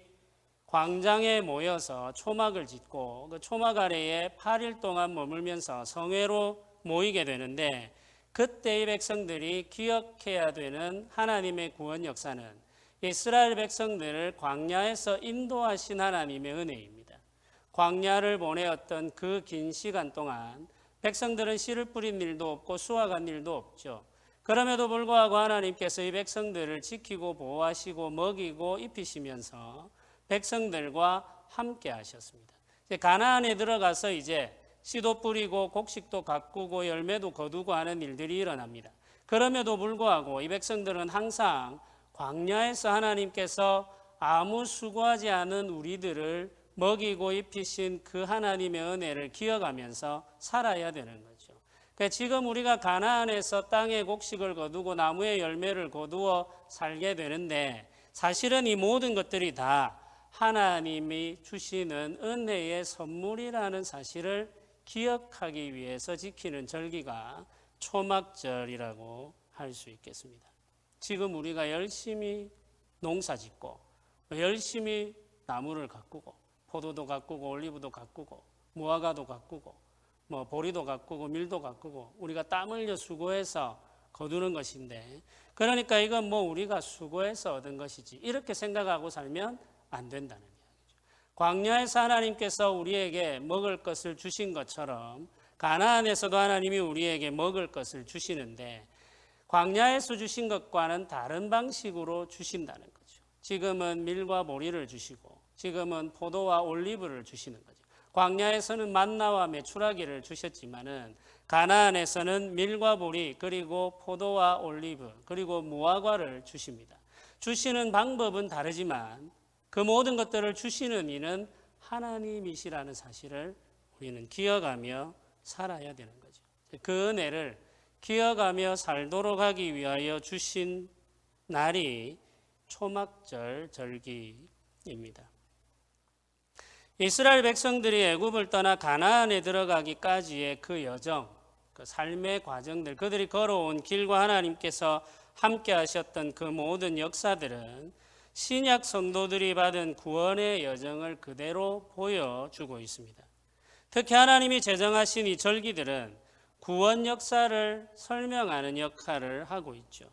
광장에 모여서 초막을 짓고 그 초막 아래에 8일 동안 머물면서 성회로 모이게 되는데, 그때 이 백성들이 기억해야 되는 하나님의 구원 역사는 이스라엘 백성들을 광야에서 인도하신 하나님의 은혜입니다. 광야를 보내었던 그 긴 시간 동안 백성들은 씨를 뿌린 일도 없고 수확한 일도 없죠. 그럼에도 불구하고 하나님께서 이 백성들을 지키고 보호하시고 먹이고 입히시면서 백성들과 함께 하셨습니다. 이제 가나안에 들어가서 이제 씨도 뿌리고 곡식도 가꾸고 열매도 거두고 하는 일들이 일어납니다. 그럼에도 불구하고 이 백성들은 항상 광야에서 하나님께서 아무 수고하지 않은 우리들을 먹이고 입히신 그 하나님의 은혜를 기억하면서 살아야 되는 거죠. 그러니까 지금 우리가 가나안에서 땅에 곡식을 거두고 나무의 열매를 거두어 살게 되는데, 사실은 이 모든 것들이 다 하나님이 주시는 은혜의 선물이라는 사실을 기억하기 위해서 지키는 절기가 초막절이라고 할 수 있겠습니다. 지금 우리가 열심히 농사 짓고 열심히 나무를 가꾸고 포도도 가꾸고 올리브도 가꾸고 무화과도 가꾸고 보리도 가꾸고 밀도 가꾸고 우리가 땀 흘려 수고해서 거두는 것인데, 그러니까 이건 우리가 수고해서 얻은 것이지 이렇게 생각하고 살면 안 된다는 이야기죠. 광야에서 하나님께서 우리에게 먹을 것을 주신 것처럼 가나안에서도 하나님이 우리에게 먹을 것을 주시는데, 광야에서 주신 것과는 다른 방식으로 주신다는 거죠. 지금은 밀과 보리를 주시고 지금은 포도와 올리브를 주시는 거죠. 광야에서는 만나와 메추라기를 주셨지만은 가나안에서는 밀과 보리, 그리고 포도와 올리브, 그리고 무화과를 주십니다. 주시는 방법은 다르지만 그 모든 것들을 주시는 이는 하나님이시라는 사실을 우리는 기억하며 살아야 되는 거죠. 그 은혜를 기억하며 살도록 하기 위하여 주신 날이 초막절 절기입니다. 이스라엘 백성들이 애굽을 떠나 가나안에 들어가기까지의 그 여정, 그 삶의 과정들, 그들이 걸어온 길과 하나님께서 함께 하셨던 그 모든 역사들은 신약 성도들이 받은 구원의 여정을 그대로 보여주고 있습니다. 특히 하나님이 제정하신 이 절기들은 구원 역사를 설명하는 역할을 하고 있죠.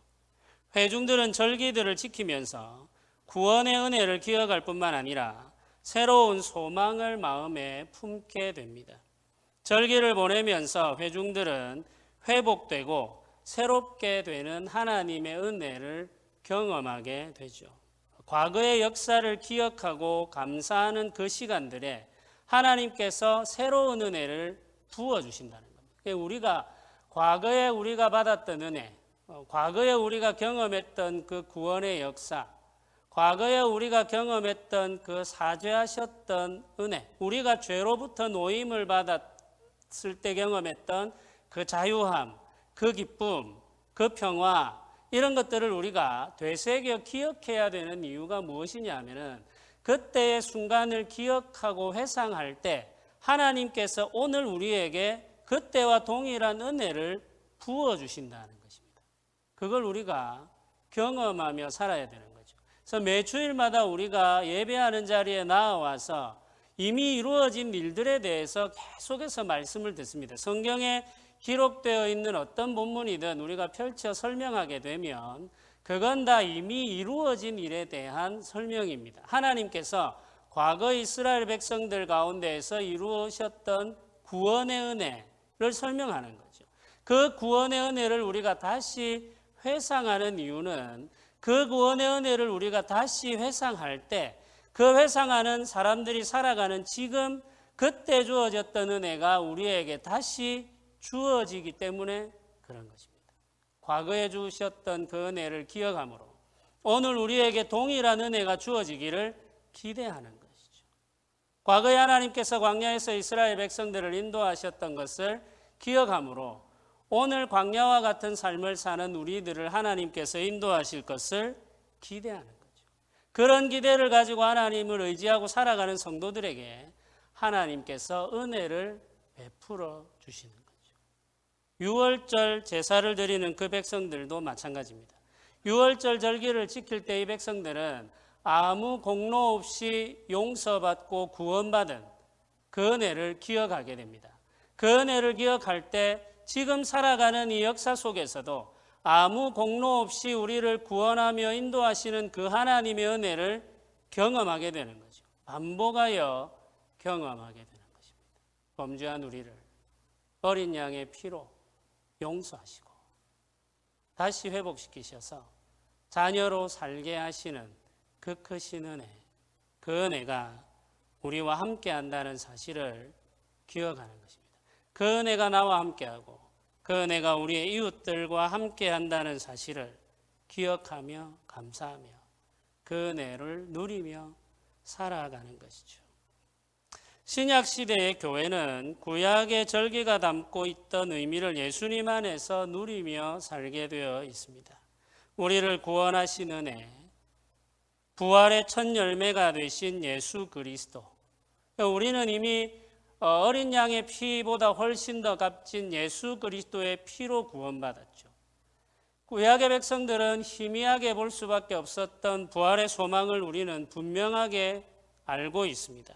회중들은 절기들을 지키면서 구원의 은혜를 기억할 뿐만 아니라 새로운 소망을 마음에 품게 됩니다. 절기를 보내면서 회중들은 회복되고 새롭게 되는 하나님의 은혜를 경험하게 되죠. 과거의 역사를 기억하고 감사하는 그 시간들에 하나님께서 새로운 은혜를 부어주신다는 겁니다. 우리가 과거에 우리가 받았던 은혜, 과거에 우리가 경험했던 그 구원의 역사, 과거에 우리가 경험했던 그 사죄하셨던 은혜, 우리가 죄로부터 노임을 받았을 때 경험했던 그 자유함, 그 기쁨, 그 평화, 이런 것들을 우리가 되새겨 기억해야 되는 이유가 무엇이냐 하면은 그때의 순간을 기억하고 회상할 때 하나님께서 오늘 우리에게 그때와 동일한 은혜를 부어주신다는 것입니다. 그걸 우리가 경험하며 살아야 되는 거죠. 그래서 매주일마다 우리가 예배하는 자리에 나와서 이미 이루어진 일들에 대해서 계속해서 말씀을 듣습니다. 성경에 기록되어 있는 어떤 본문이든 우리가 펼쳐 설명하게 되면 그건 다 이미 이루어진 일에 대한 설명입니다. 하나님께서 과거 이스라엘 백성들 가운데에서 이루으셨던 구원의 은혜를 설명하는 거죠. 그 구원의 은혜를 우리가 다시 회상하는 이유는 그 구원의 은혜를 우리가 다시 회상할 때 그 회상하는 사람들이 살아가는 지금 그때 주어졌던 은혜가 우리에게 다시 주어지기 때문에 그런 것입니다. 과거에 주셨던 그 은혜를 기억함으로 오늘 우리에게 동일한 은혜가 주어지기를 기대하는 것이죠. 과거에 하나님께서 광야에서 이스라엘 백성들을 인도하셨던 것을 기억함으로 오늘 광야와 같은 삶을 사는 우리들을 하나님께서 인도하실 것을 기대하는 거죠. 그런 기대를 가지고 하나님을 의지하고 살아가는 성도들에게 하나님께서 은혜를 베풀어 주시는 거죠. 유월절 제사를 드리는 그 백성들도 마찬가지입니다. 유월절 절기를 지킬 때 이 백성들은 아무 공로 없이 용서받고 구원받은 그 은혜를 기억하게 됩니다. 그 은혜를 기억할 때 지금 살아가는 이 역사 속에서도 아무 공로 없이 우리를 구원하며 인도하시는 그 하나님의 은혜를 경험하게 되는 거죠. 반복하여 경험하게 되는 것입니다. 범죄한 우리를 어린 양의 피로 용서하시고 다시 회복시키셔서 자녀로 살게 하시는 그 크신 은혜, 그 은혜가 우리와 함께 한다는 사실을 기억하는 것입니다. 그 은혜가 나와 함께하고 그 은혜가 우리의 이웃들과 함께 한다는 사실을 기억하며 감사하며 그 은혜를 누리며 살아가는 것이죠. 신약 시대의 교회는 구약의 절기가 담고 있던 의미를 예수님 안에서 누리며 살게 되어 있습니다. 우리를 구원하신 은혜, 부활의 첫 열매가 되신 예수 그리스도. 우리는 이미 어린 양의 피보다 훨씬 더 값진 예수 그리스도의 피로 구원받았죠. 구약의 백성들은 희미하게 볼 수밖에 없었던 부활의 소망을 우리는 분명하게 알고 있습니다.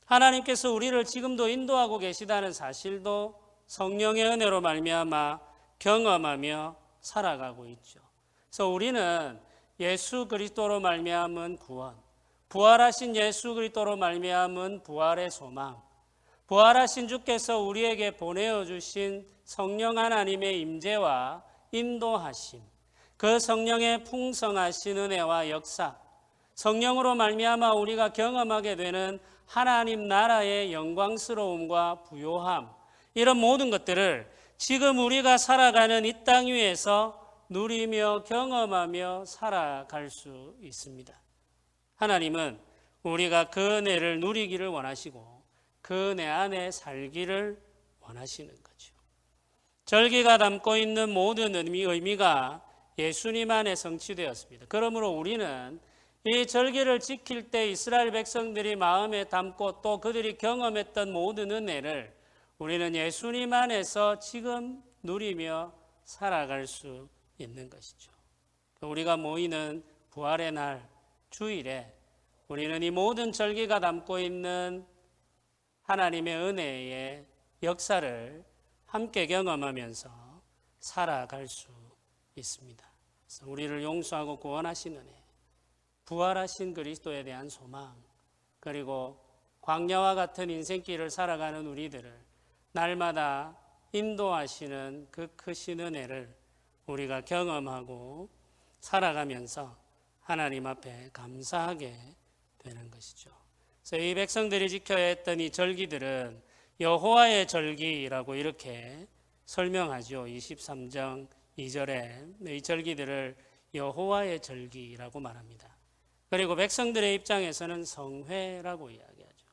하나님께서 우리를 지금도 인도하고 계시다는 사실도 성령의 은혜로 말미암아 경험하며 살아가고 있죠. 그래서 우리는 예수 그리스도로 말미암은 구원, 부활하신 예수 그리스도로 말미암은 부활의 소망, 부활하신 주께서 우리에게 보내어 주신 성령 하나님의 임재와 인도하심, 그 성령의 풍성하신 은혜와 역사, 성령으로 말미암아 우리가 경험하게 되는 하나님 나라의 영광스러움과 부요함, 이런 모든 것들을 지금 우리가 살아가는 이 땅 위에서 누리며 경험하며 살아갈 수 있습니다. 하나님은 우리가 그 은혜를 누리기를 원하시고 그 은혜 안에 살기를 원하시는 거죠. 절기가 담고 있는 모든 의미가 예수님 안에 성취되었습니다. 그러므로 우리는 이 절기를 지킬 때 이스라엘 백성들이 마음에 담고 또 그들이 경험했던 모든 은혜를 우리는 예수님 안에서 지금 누리며 살아갈 수 있는 것이죠. 우리가 모이는 부활의 날 주일에 우리는 이 모든 절기가 담고 있는 하나님의 은혜의 역사를 함께 경험하면서 살아갈 수 있습니다. 그래서 우리를 용서하고 구원하신 은혜, 부활하신 그리스도에 대한 소망, 그리고 광야와 같은 인생길을 살아가는 우리들을 날마다 인도하시는 그 크신 은혜를 우리가 경험하고 살아가면서 하나님 앞에 감사하게 되는 것이죠. 그래서 이 백성들이 지켜야 했던 이 절기들은 여호와의 절기라고 이렇게 설명하죠. 23장 2절에 이 절기들을 여호와의 절기라고 말합니다. 그리고 백성들의 입장에서는 성회라고 이야기하죠.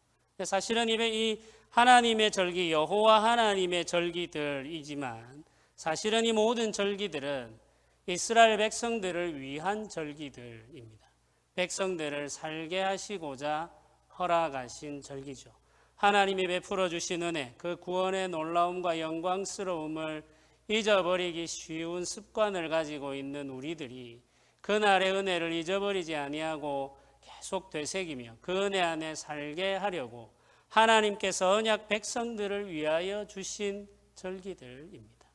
사실은 이 하나님의 절기, 여호와 하나님의 절기들이지만 사실은 이 모든 절기들은 이스라엘 백성들을 위한 절기들입니다. 백성들을 살게 하시고자 허락하신 절기죠. 하나님이 베풀어 주신 은혜, 그 구원의 놀라움과 영광스러움을 잊어버리기 쉬운 습관을 가지고 있는 우리들이 그날의 은혜를 잊어버리지 아니하고 계속 되새기며 그 은혜 안에 살게 하려고 하나님께서 언약 백성들을 위하여 주신 절기들입니다.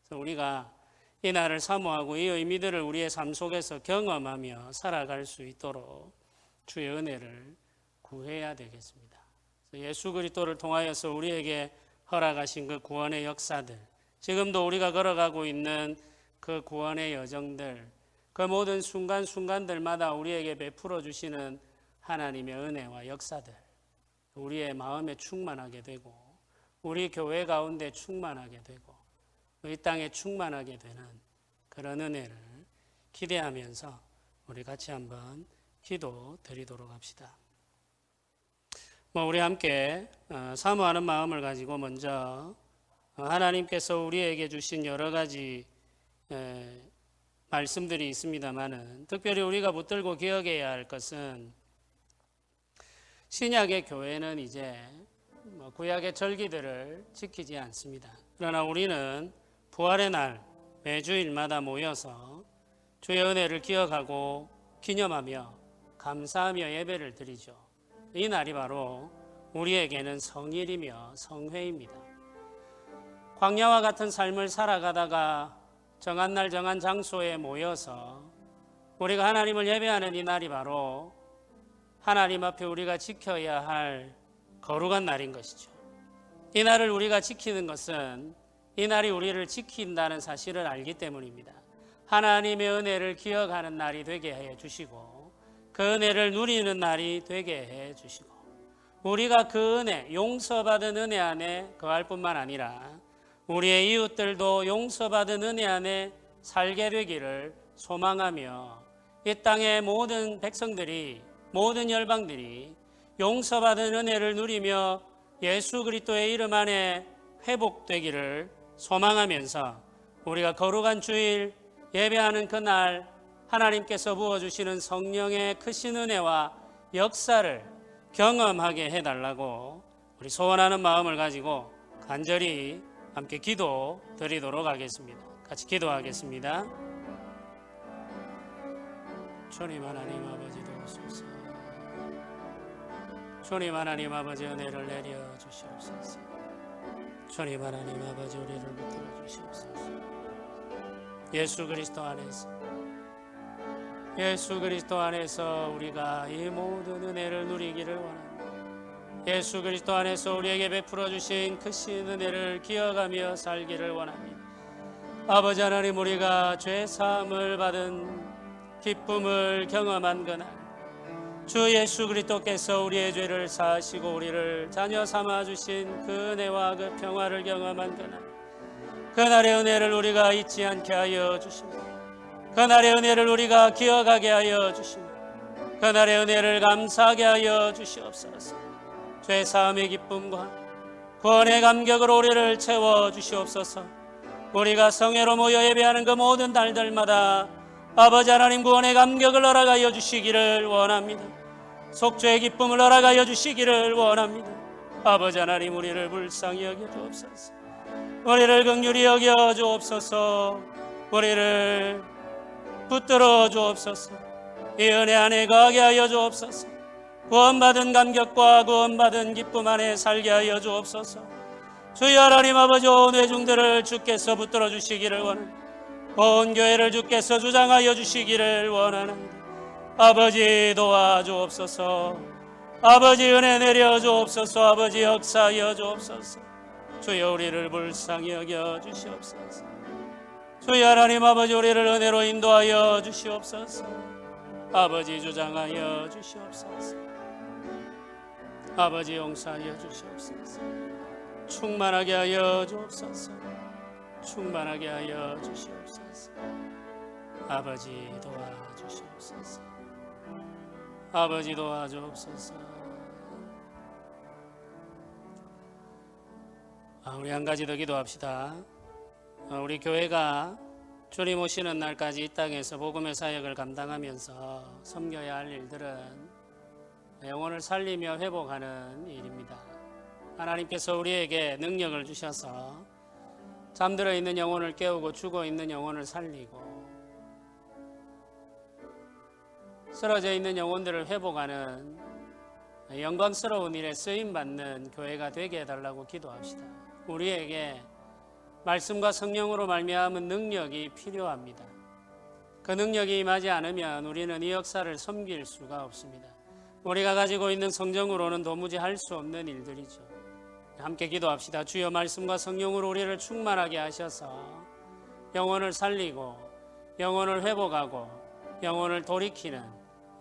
그래서 우리가 이 날을 사모하고 이 의미들을 우리의 삶 속에서 경험하며 살아갈 수 있도록 주의 은혜를 구해야 되겠습니다. 예수 그리스도를 통하여서 우리에게 허락하신 그 구원의 역사들, 지금도 우리가 걸어가고 있는 그 구원의 여정들, 그 모든 순간순간들마다 우리에게 베풀어 주시는 하나님의 은혜와 역사들, 우리의 마음에 충만하게 되고 우리 교회 가운데 충만하게 되고 이 땅에 충만하게 되는 그런 은혜를 기대하면서 우리 같이 한번 기도 드리도록 합시다. 우리 함께 사모하는 마음을 가지고 먼저 하나님께서 우리에게 주신 여러 가지 말씀들이 있습니다만은 특별히 우리가 붙들고 기억해야 할 것은 신약의 교회는 이제 구약의 절기들을 지키지 않습니다. 그러나 우리는 부활의 날 매주일마다 모여서 주의 은혜를 기억하고 기념하며 감사하며 예배를 드리죠. 이 날이 바로 우리에게는 성일이며 성회입니다. 광야와 같은 삶을 살아가다가 정한 날 정한 장소에 모여서 우리가 하나님을 예배하는 이 날이 바로 하나님 앞에 우리가 지켜야 할 거룩한 날인 것이죠. 이 날을 우리가 지키는 것은 이 날이 우리를 지킨다는 사실을 알기 때문입니다. 하나님의 은혜를 기억하는 날이 되게 해 주시고 그 은혜를 누리는 날이 되게 해 주시고 우리가 그 은혜, 용서받은 은혜 안에 거할 뿐만 아니라 우리의 이웃들도 용서받은 은혜 안에 살게 되기를 소망하며 이 땅의 모든 백성들이, 모든 열방들이 용서받은 은혜를 누리며 예수 그리스도의 이름 안에 회복되기를 소망하면서 우리가 거룩한 주일 예배하는 그날 하나님께서 부어주시는 성령의 크신 은혜와 역사를 경험하게 해달라고 우리 소원하는 마음을 가지고 간절히 함께 기도 드리도록 하겠습니다. 같이 기도하겠습니다. 주님 하나님 아버지 도우소서. 주님 하나님 아버지 은혜를 내려 주시옵소서. 주님 하나님 아버지 우리를 붙들어 주시옵소서. 예수 그리스도 안에서 우리가 이 모든 은혜를 누리기를 원합니다. 예수 그리스도 안에서 우리에게 베풀어 주신 크신 은혜를 기억하며 살기를 원합니다. 아버지 하나님, 우리가 죄 사함을 받은 기쁨을 경험한 그날 주 예수 그리스도께서 우리의 죄를 사하시고 우리를 자녀 삼아 주신 그 은혜와 그 평화를 경험한 그날의 은혜를 우리가 잊지 않게 하여 주시고 그날의 은혜를 우리가 기억하게 하여 주시고 그날의 은혜를 감사하게 하여 주시옵소서. 죄 사함의 기쁨과 구원의 감격으로 우리를 채워 주시옵소서. 우리가 성회로 모여 예배하는 그 모든 날들마다 아버지 하나님 구원의 감격을 허락하여 주시기를 원합니다. 속죄의 기쁨을 허락하여 주시기를 원합니다. 아버지 하나님, 우리를 불쌍히 여겨 주옵소서. 우리를 긍휼히 여겨 주옵소서. 우리를 붙들어 주옵소서. 이 은혜 안에 거하게 하여 주옵소서. 구원받은 감격과 구원받은 기쁨 안에 살게 하여 주옵소서. 주여 하나님 아버지, 온 회중들을 주께서 붙들어 주시기를 원합니다. 온 교회를 주께서 주장하여 주시기를 원합니다. 아버지 도와주옵소서. 아버지 은혜 내려 주옵소서. 아버지 역사하여 주옵소서. 주여 우리를 불쌍히 여겨 주시옵소서. 주여 하나님 아버지, 우리를 은혜로 인도하여 주시옵소서. 아버지 주장하여 주시옵소서. 아버지 용서하여 주시옵소서. 충만하게 하여 주옵소서. 충만하게 하여 주시옵소서. 아버지 도와주시옵소서. 아버지 도와주옵소서. 우리 한 가지 더 기도합시다. 우리 교회가 주님 오시는 날까지 이 땅에서 복음의 사역을 감당하면서 섬겨야 할 일들은 영혼을 살리며 회복하는 일입니다. 하나님께서 우리에게 능력을 주셔서 잠들어 있는 영혼을 깨우고 죽어 있는 영혼을 살리고 쓰러져 있는 영혼들을 회복하는 영광스러운 일에 쓰임받는 교회가 되게 해달라고 기도합시다. 우리에게 말씀과 성령으로 말미암은 능력이 필요합니다. 그 능력이 임하지 않으면 우리는 이 역사를 섬길 수가 없습니다. 우리가 가지고 있는 성정으로는 도무지 할 수 없는 일들이죠. 함께 기도합시다. 주여 말씀과 성령으로 우리를 충만하게 하셔서 영혼을 살리고 영혼을 회복하고 영혼을 돌이키는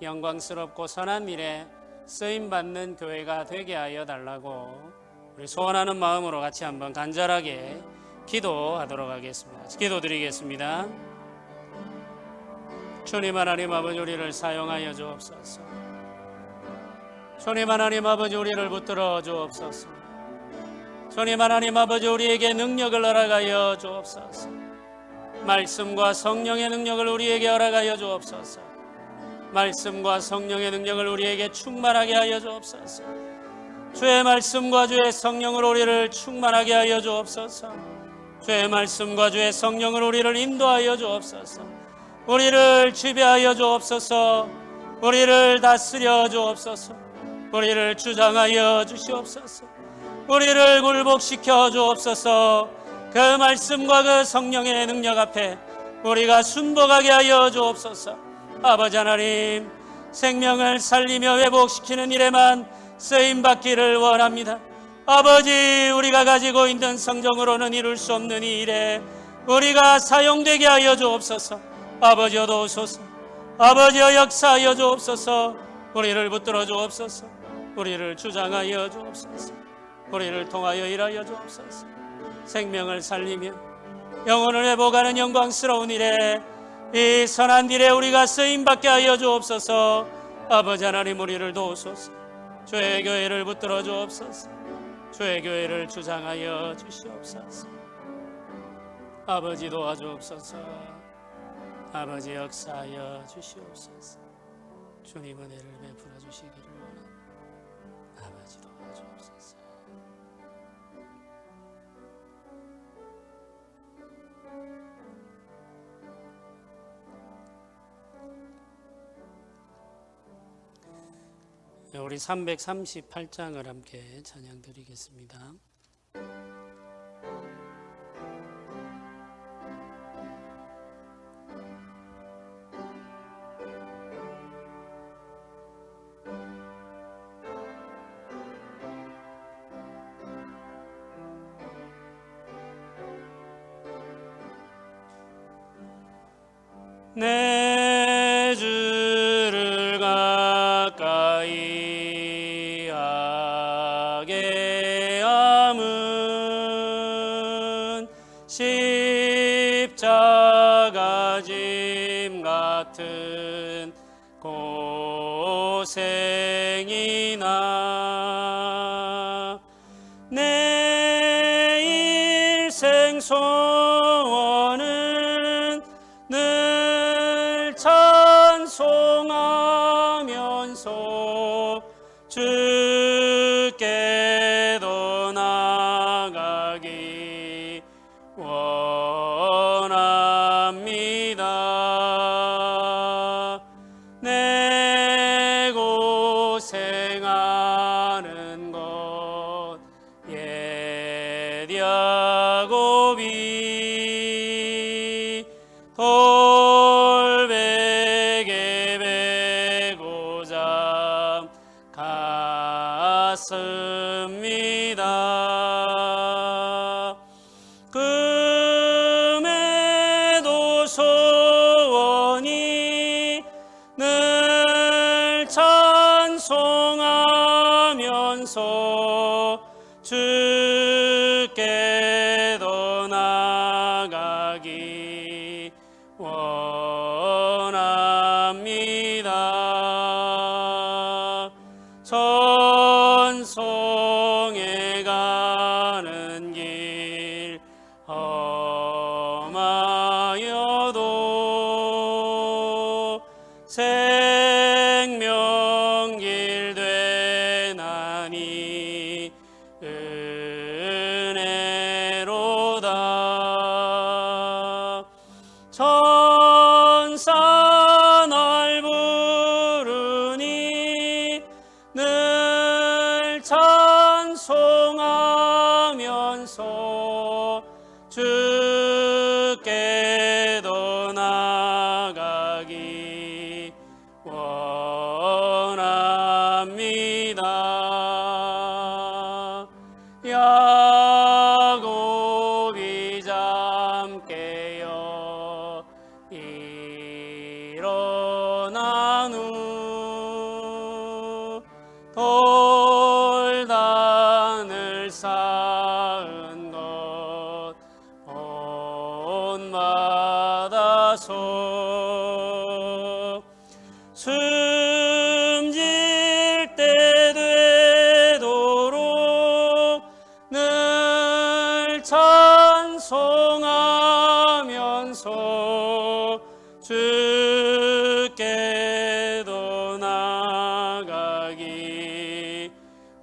영광스럽고 선한 일에 쓰임받는 교회가 되게 하여 달라고 우리 소원하는 마음으로 같이 한번 간절하게 기도하도록 하겠습니다. 기도드리겠습니다. 주님 하나님 아버지, 우리를 사용하여 주옵소서. 주님 하나님 아버지, 우리를 붙들어 주옵소서. 주님 하나님 아버지, 우리에게 능력을 허락하여 주옵소서. 말씀과 성령의 능력을 우리에게 허락하여 주옵소서. 말씀과 성령의 능력을 우리에게 충만하게 하여 주옵소서. 주의 말씀과 주의 성령으로 우리를 충만하게 하여 주옵소서. 주의 말씀과 주의 성령으로 우리를 인도하여 주옵소서. 우리를 지배하여 주옵소서. 우리를 다스려 주옵소서. 우리를 주장하여 주시옵소서. 우리를 굴복시켜 주옵소서. 그 말씀과 그 성령의 능력 앞에 우리가 순복하게 하여 주옵소서. 아버지 하나님, 생명을 살리며 회복시키는 일에만 쓰임받기를 원합니다. 아버지, 우리가 가지고 있는 성정으로는 이룰 수 없는 이 일에 우리가 사용되게 하여 주옵소서. 아버지여 도우소서. 아버지여 역사하여 주옵소서. 우리를 붙들어 주옵소서. 우리를 주장하여 주옵소서. 우리를 통하여 일하여 주옵소서. 생명을 살리며 영혼을 회복하는 영광스러운 일에, 이 선한 일에 우리가 쓰임받게 하여 주옵소서. 아버지 하나님, 우리를 도우소서. 주의 교회를 붙들어 주옵소서. 주의 교회를 주장하여 주시옵소서. 아버지 도와주옵소서. 아버지 역사하여 주시옵소서. 주님 은혜를 베풀어 주시기를 원합니다. 아버지 도와주옵소서. 우리 338장을 함께 찬양 드리겠습니다. 내 주를 가까이 하게 함은 십자가 짐 같은 고생이나 내 일생 소원은 늘 찬송하면서 주께도 나가기 원합니다. 내 고생하는 것 옛 야곱이 돌베개 베고자 갔습니다. 금에도 소원이 늘 찬송하면서 주 가는 길 험하여도 생명길 되나니 은혜로다. 천사 날 부르니 늘 찬송하면서 주께도 나가기 원합니다. 야곱이 잠 깨어 일어난 후 돌단을 쌓은 것 본받아서 숨질 때 되도록 늘 찬송하면서 주께도 나가기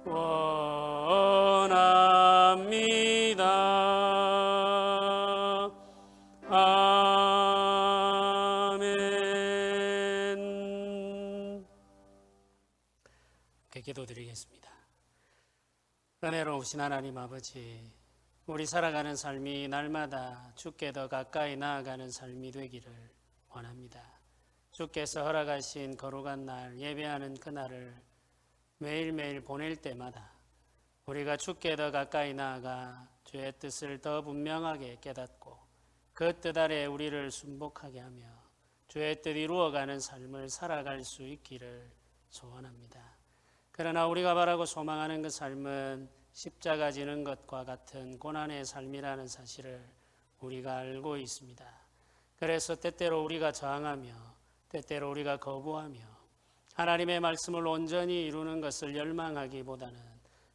원합니다. 아멘. 기도드리겠습니다. 은혜로우신 하나님 아버지, 우리 살아가는 삶이 날마다 주께 더 가까이 나아가는 삶이 되기를 원합니다. 주께서 허락하신 거룩한 날, 예배하는 그날을 매일매일 보낼 때마다 우리가 주께 더 가까이 나아가 주의 뜻을 더 분명하게 깨닫고 그 뜻 아래 우리를 순복하게 하며 주의 뜻 이루어가는 삶을 살아갈 수 있기를 소원합니다. 그러나 우리가 바라고 소망하는 그 삶은 십자가 지는 것과 같은 고난의 삶이라는 사실을 우리가 알고 있습니다. 그래서 때때로 우리가 저항하며 때때로 우리가 거부하며 하나님의 말씀을 온전히 이루는 것을 열망하기보다는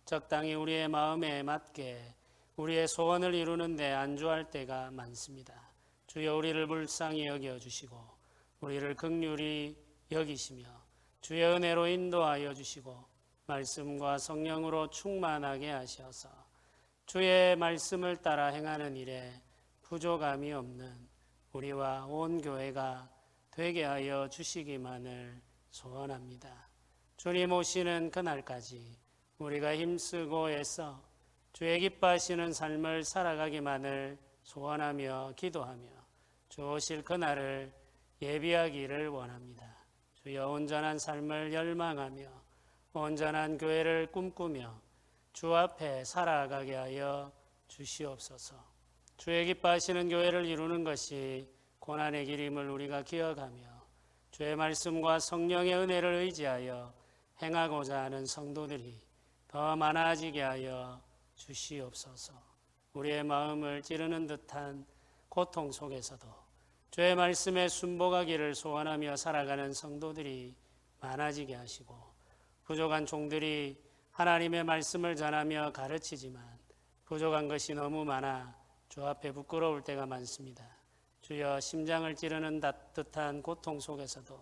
적당히 우리의 마음에 맞게 우리의 소원을 이루는 데 안주할 때가 많습니다. 주여 우리를 불쌍히 여겨주시고 우리를 긍휼히 여기시며 주의 은혜로 인도하여 주시고 말씀과 성령으로 충만하게 하셔서 주의 말씀을 따라 행하는 일에 부족함이 없는 우리와 온 교회가 되게 하여 주시기만을 소원합니다. 주님 오시는 그날까지 우리가 힘쓰고 애써 주의 기뻐하시는 삶을 살아가기만을 소원하며 기도하며 주 오실 그날을 예비하기를 원합니다. 주여 온전한 삶을 열망하며 온전한 교회를 꿈꾸며 주 앞에 살아가게 하여 주시옵소서. 주의 기뻐하시는 교회를 이루는 것이 고난의 길임을 우리가 기억하며 주의 말씀과 성령의 은혜를 의지하여 행하고자 하는 성도들이 더 많아지게 하여 주시옵소서. 우리의 마음을 찌르는 듯한 고통 속에서도 주의 말씀에 순복하기를 소원하며 살아가는 성도들이 많아지게 하시고 부족한 종들이 하나님의 말씀을 전하며 가르치지만 부족한 것이 너무 많아 주 앞에 부끄러울 때가 많습니다. 주여 심장을 찌르는 듯한 고통 속에서도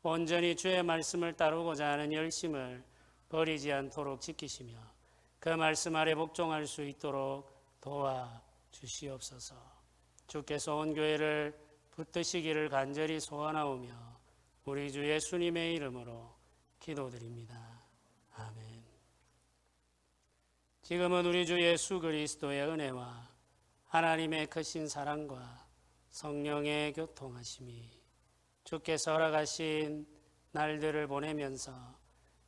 온전히 주의 말씀을 따르고자 하는 열심을 버리지 않도록 지키시며 그 말씀 아래 복종할 수 있도록 도와 주시옵소서. 주께서 온 교회를 붙드시기를 간절히 소원하오며 우리 주 예수님의 이름으로 기도드립니다. 아멘. 지금은 우리 주 예수 그리스도의 은혜와 하나님의 크신 사랑과 성령의 교통하심이 주께서 허락하신 날들을 보내면서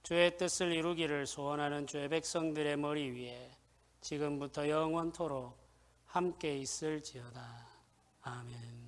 주의 뜻을 이루기를 소원하는 주의 백성들의 머리 위에 지금부터 영원토록 함께 있을지어다. 아멘.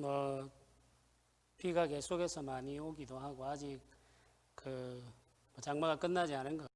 뭐 비가 계속해서 많이 오기도 하고 아직 그 장마가 끝나지 않은 것